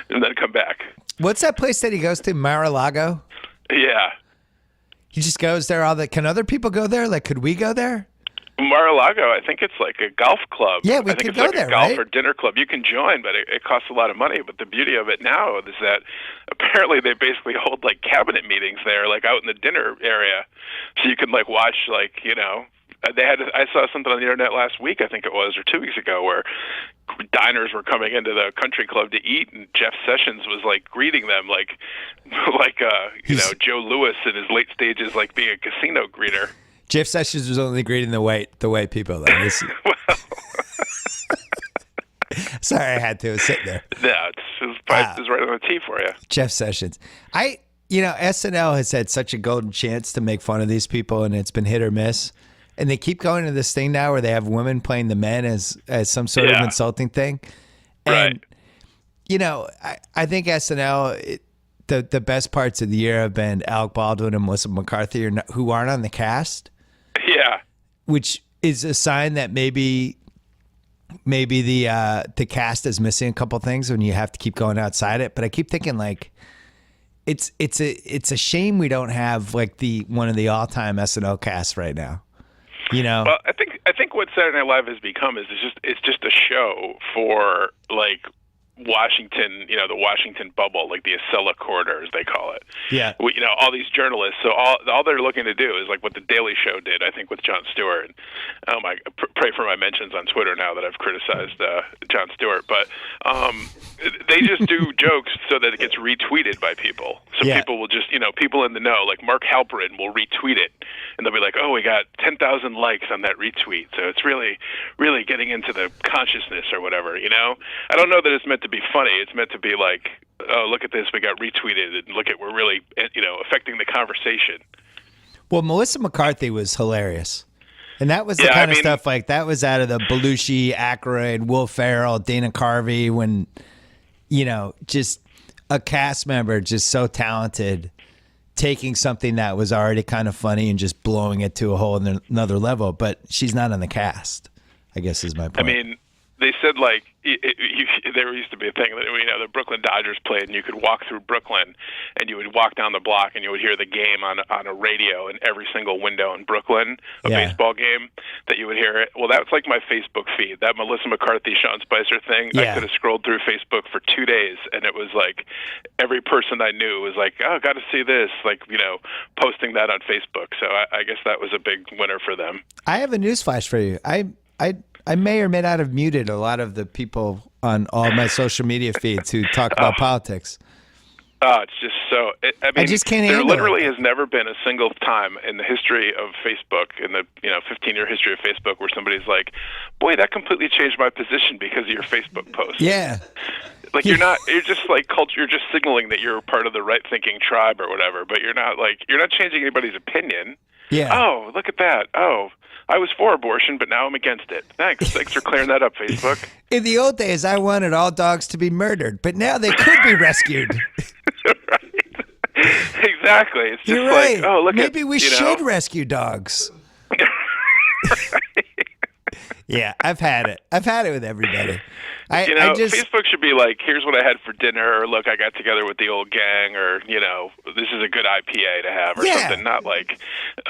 and then come back. What's that place that he goes to, Mar-a-Lago? Yeah. He just goes there can other people go there? Like, could we go there? Mar-a-Lago, I think it's like a golf club. Yeah, we I think could it's go like there, a golf right? or dinner club. You can join, but it costs a lot of money. But the beauty of it now is that apparently they basically hold like cabinet meetings there, like out in the dinner area, so you can like watch like I saw something on the internet last week, I think it was, or 2 weeks ago, where diners were coming into the country club to eat, and Jeff Sessions was like greeting them like Joe Louis in his late stages, like being a casino greeter. Jeff Sessions was only greeting the white people. Though. Sorry, I had to. I was sitting there. No, it's right on the tee for you. Jeff Sessions. SNL has had such a golden chance to make fun of these people, and it's been hit or miss. And they keep going to this thing now where they have women playing the men as some sort of insulting thing. And, I think SNL, the best parts of the year have been Alec Baldwin and Melissa McCarthy, who aren't on the cast. Yeah. Which is a sign that maybe the cast is missing a couple things when you have to keep going outside it. But I keep thinking like it's a shame we don't have like one of the all-time SNL casts right now. Well, I think what Saturday Night Live has become is it's just a show for like Washington, the Washington bubble, like the Acela corridor, as they call it. Yeah. All these journalists. So all they're looking to do is like what the Daily Show did, I think, with Jon Stewart. Pray for my mentions on Twitter now that I've criticized Jon Stewart. But they just do jokes so that it gets retweeted by people. So people will just, people in the know, like Mark Halperin will retweet it, and they'll be like, oh, we got 10,000 likes on that retweet. So it's really, really getting into the consciousness or whatever, I don't know that it's meant to be funny. It's meant to be like, oh, look at this, we got retweeted, and look at, we're really, affecting the conversation. Well, Melissa McCarthy was hilarious. And that was the kind of stuff like that was out of the Belushi, Aykroyd, Will Ferrell, Dana Carvey, when, just a cast member just so talented, taking something that was already kind of funny and just blowing it to a whole another level. But she's not on the cast, I guess is my point. They said like there used to be a thing that the Brooklyn Dodgers played, and you could walk through Brooklyn, and you would walk down the block, and you would hear the game on a radio in every single window in Brooklyn, baseball game that you would hear it. Well, that's like my Facebook feed. That Melissa McCarthy, Sean Spicer thing. I could have scrolled through Facebook for 2 days, and it was like every person I knew was like, "Oh, got to see this!" Like posting that on Facebook. So I guess that was a big winner for them. I have a newsflash for you. I may or may not have muted a lot of the people on all my social media feeds who talk about politics. Oh, it's just so. I just can't handle it. There literally has never been a single time in the history of Facebook, in the 15-year history of Facebook, where somebody's like, "Boy, that completely changed my position because of your Facebook post." Yeah. Like you're just like culture. You're just signaling that you're part of the right-thinking tribe or whatever, but you're not changing anybody's opinion. Yeah. Oh, look at that. Oh, I was for abortion, but now I'm against it. Thanks for clearing that up, Facebook. In the old days, I wanted all dogs to be murdered, but now they could be rescued. Right. Exactly. It's just You're right. like, oh, look Maybe we should rescue dogs. Yeah, I've had it. I've had it with everybody. Facebook should be like, here's what I had for dinner, or look, I got together with the old gang, or, this is a good IPA to have, or something. Not like,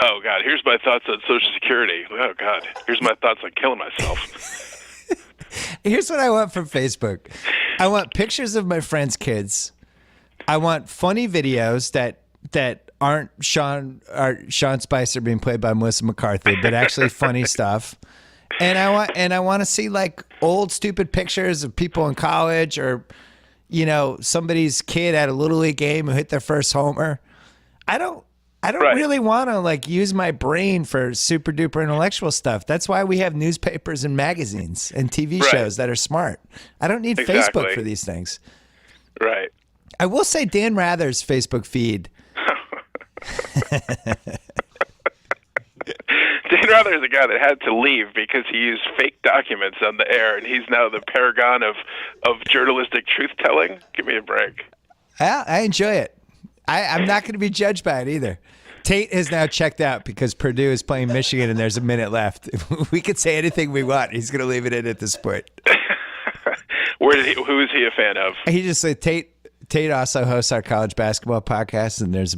oh, God, here's my thoughts on Social Security. Oh, God, here's my thoughts on killing myself. Here's what I want from Facebook. I want pictures of my friends' kids. I want funny videos that aren't Sean Spicer being played by Melissa McCarthy, but actually funny stuff. And I want to see like old stupid pictures of people in college, or somebody's kid at a little league game who hit their first homer. I don't really want to like use my brain for super duper intellectual stuff. That's why we have newspapers and magazines and TV shows that are smart. I don't need Facebook for these things. Right. I will say Dan Rather's Facebook feed. Chandler's a guy that had to leave because he used fake documents on the air, and he's now the paragon of journalistic truth-telling. Give me a break. I enjoy it. I'm not going to be judged by it either. Tate has now checked out because Purdue is playing Michigan and there's a minute left. We could say anything we want. He's going to leave it in at this point. Who is he a fan of? He just said Tate also hosts our college basketball podcast, and there's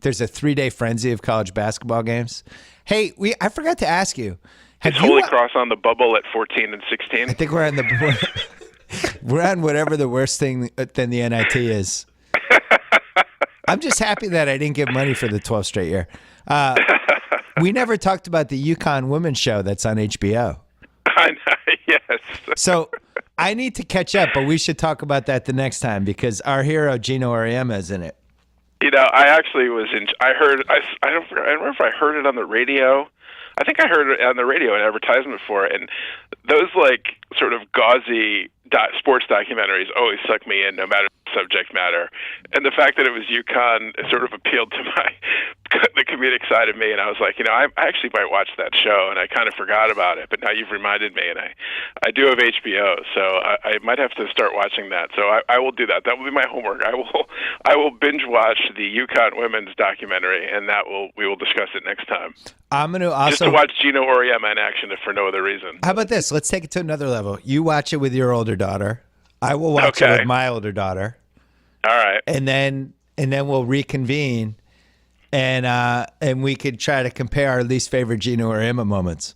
there's a 3-day frenzy of college basketball games. Hey, I forgot to ask you. Is Holy Cross on the bubble at 14 and 16? I think we're on we're on whatever the worst thing than the NIT is. I'm just happy that I didn't give money for the 12th straight year. We never talked about the UConn women's show that's on HBO. I know, yes. So I need to catch up, but we should talk about that the next time because our hero Gino Auriemma is in it. You know, I actually was in. I don't remember if I heard it on the radio. I think I heard it on the radio, an advertisement for it, and those like sort of gauzy sports documentaries always suck me in, no matter the subject matter. And the fact that it was UConn sort of appealed to the comedic side of me, and I was like, I actually might watch that show, and I kind of forgot about it, but now you've reminded me, and I do have HBO, so I might have to start watching that. So I will do that. That will be my homework. I will binge watch the UConn women's documentary, and we will discuss it next time. I'm going to also just to watch Gino Auriemma in action, if for no other reason. How about this? Let's take it to another level. You watch it with your older daughter. I will watch it with my older daughter. All right. And then we'll reconvene, and we could try to compare our least favorite Gino Auriemma moments.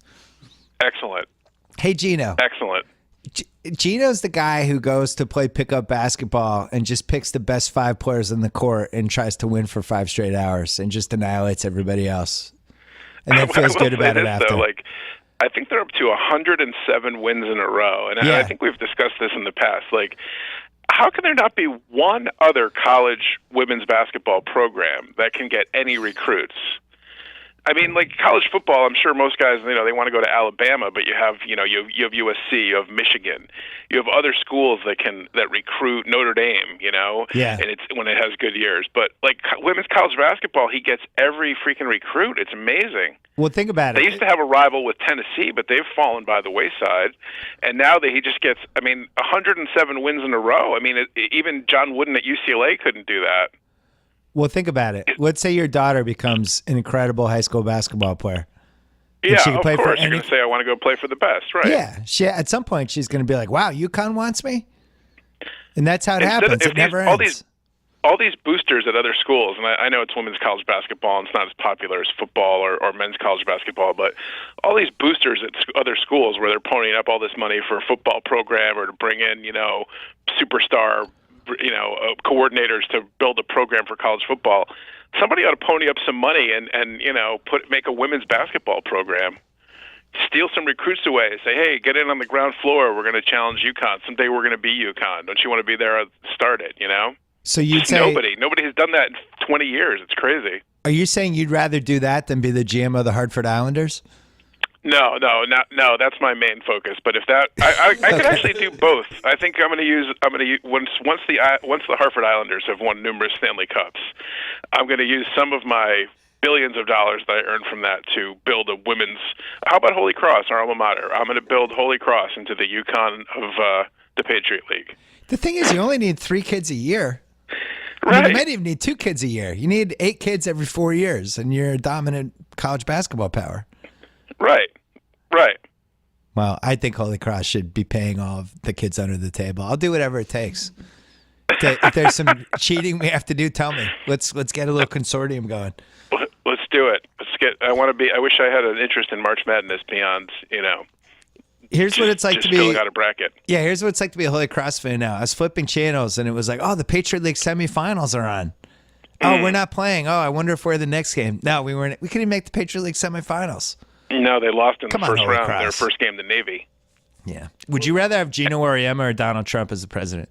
Excellent. Hey, Gino. Excellent. Gino's the guy who goes to play pickup basketball and just picks the best 5 players in the court and tries to win for 5 straight hours and just annihilates everybody else. And then feels good about it after. Though, I think they're up to 107 wins in a row. And I think we've discussed this in the past. How can there not be one other college women's basketball program that can get any recruits? I mean, college football, I'm sure most guys, they want to go to Alabama, but you have USC, you have Michigan, you have other schools that recruit Notre Dame, Yeah. And it's when it has good years. But women's college basketball, he gets every freaking recruit. It's amazing. Well, think about it. They used to have a rival with Tennessee, but they've fallen by the wayside. And now he just gets, 107 wins in a row. Even John Wooden at UCLA couldn't do that. Well, think about it. Let's say your daughter becomes an incredible high school basketball player. Yeah, of course. You're going to say, I want to go play for the best, right? Yeah. At some point, she's going to be like, wow, UConn wants me? And that's how it happens. It never ends. All these boosters at other schools, and I know it's women's college basketball, and it's not as popular as football or men's college basketball, but all these boosters at other schools where they're ponying up all this money for a football program or to bring in, superstar coordinators to build a program for college football. Somebody ought to pony up some money and make a women's basketball program. Steal some recruits away. Say, hey, get in on the ground floor. We're going to challenge UConn. Someday we're going to be UConn. Don't you want to be there? Start it, So you'd say nobody has done that in 20 years. It's crazy. Are you saying you'd rather do that than be the GM of the Hartford Islanders? No. That's my main focus. But if that, I could actually do both. I think I'm going to use once the Hartford Islanders have won numerous Stanley Cups, I'm going to use some of my billions of dollars that I earned from that to build a women's. How about Holy Cross, our alma mater? I'm going to build Holy Cross into the UConn of the Patriot League. The thing is, you only need 3 kids a year. Right. You might even need 2 kids a year. You need 8 kids every 4 years, and you're a dominant college basketball power. Right. Well, I think Holy Cross should be paying all of the kids under the table. I'll do whatever it takes. If there's some cheating we have to do, tell me. Let's get a little consortium going. Let's do it. I wish I had an interest in March Madness beyond, Here's what it's like to be filling out a bracket. Yeah, here's what it's like to be a Holy Cross fan now. I was flipping channels and it was like, oh, the Patriot League semifinals are on. Oh, we're not playing. Oh, I wonder if we're the next game. No, we weren't. We couldn't even make the Patriot League semifinals. No, they lost in the first Holy round. Cross. Their first game, the Navy. Yeah. Would you rather have Gino Auriemma or Donald Trump as the president?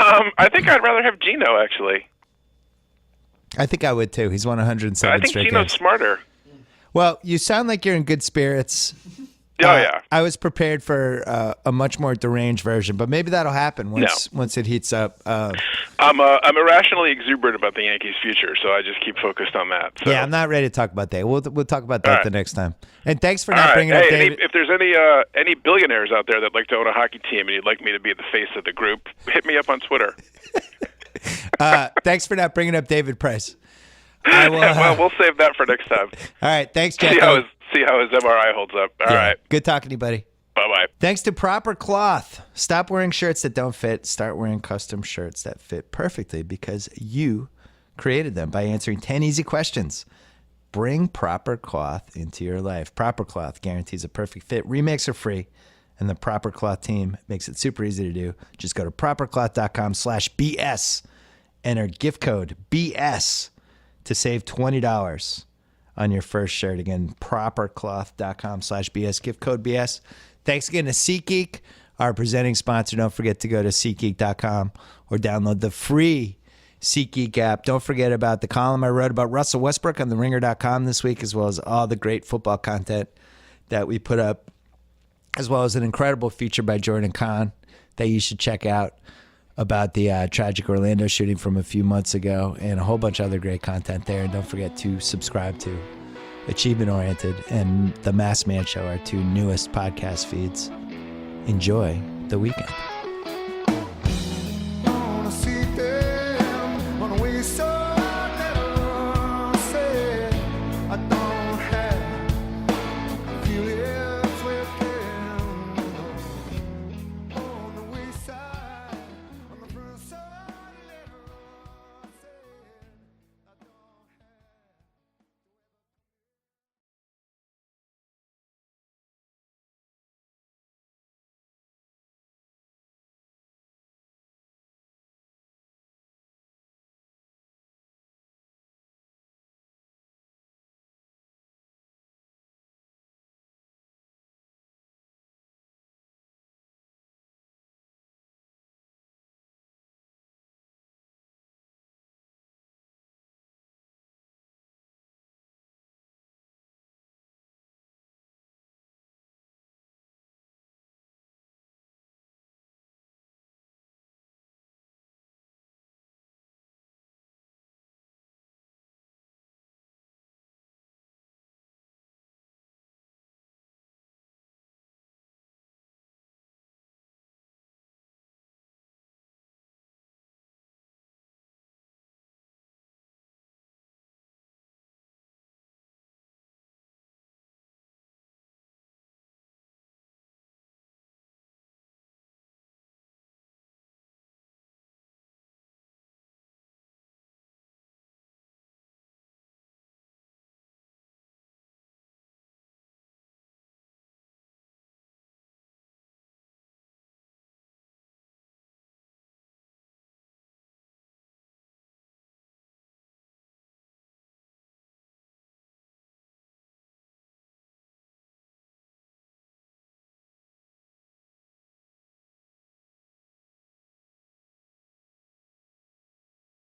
I think I'd rather have Gino, actually. I think I would too. He's won 107 I think straight Gino's games. smarter. Well, you sound like you're in good spirits. Oh, yeah. I was prepared for a much more deranged version, but maybe that'll happen once it heats up. I'm irrationally exuberant about the Yankees' future, so I just keep focused on that. So. Yeah, I'm not ready to talk about that. We'll talk about that right. the next time. And thanks for not bringing up David. If there's any billionaires out there that like to own a hockey team and you'd like me to be the face of the group, hit me up on Twitter. Thanks for not bringing up David Price. Well, we'll save that for next time. All right, thanks, JackO. See how his MRI holds up. All right. Good talking to you, buddy. Bye-bye. Thanks to Proper Cloth. Stop wearing shirts that don't fit. Start wearing custom shirts that fit perfectly because you created them by answering 10 easy questions. Bring Proper Cloth into your life. Proper Cloth guarantees a perfect fit. Remakes are free, and the Proper Cloth team makes it super easy to do. Just go to propercloth.com/BS. Enter gift code BS to save $20 on your first shirt. Again, propercloth.com/BS. Gift code BS. Thanks again to SeatGeek, our presenting sponsor. Don't forget to go to SeatGeek.com or download the free SeatGeek app. Don't forget about the column I wrote about Russell Westbrook on TheRinger.com this week, as well as all the great football content that we put up, as well as an incredible feature by Jordan Kahn that you should check out about the tragic Orlando shooting from a few months ago, and a whole bunch of other great content there. And don't forget to subscribe to Achievement Oriented and The Masked Man Show, our two newest podcast feeds. Enjoy the weekend.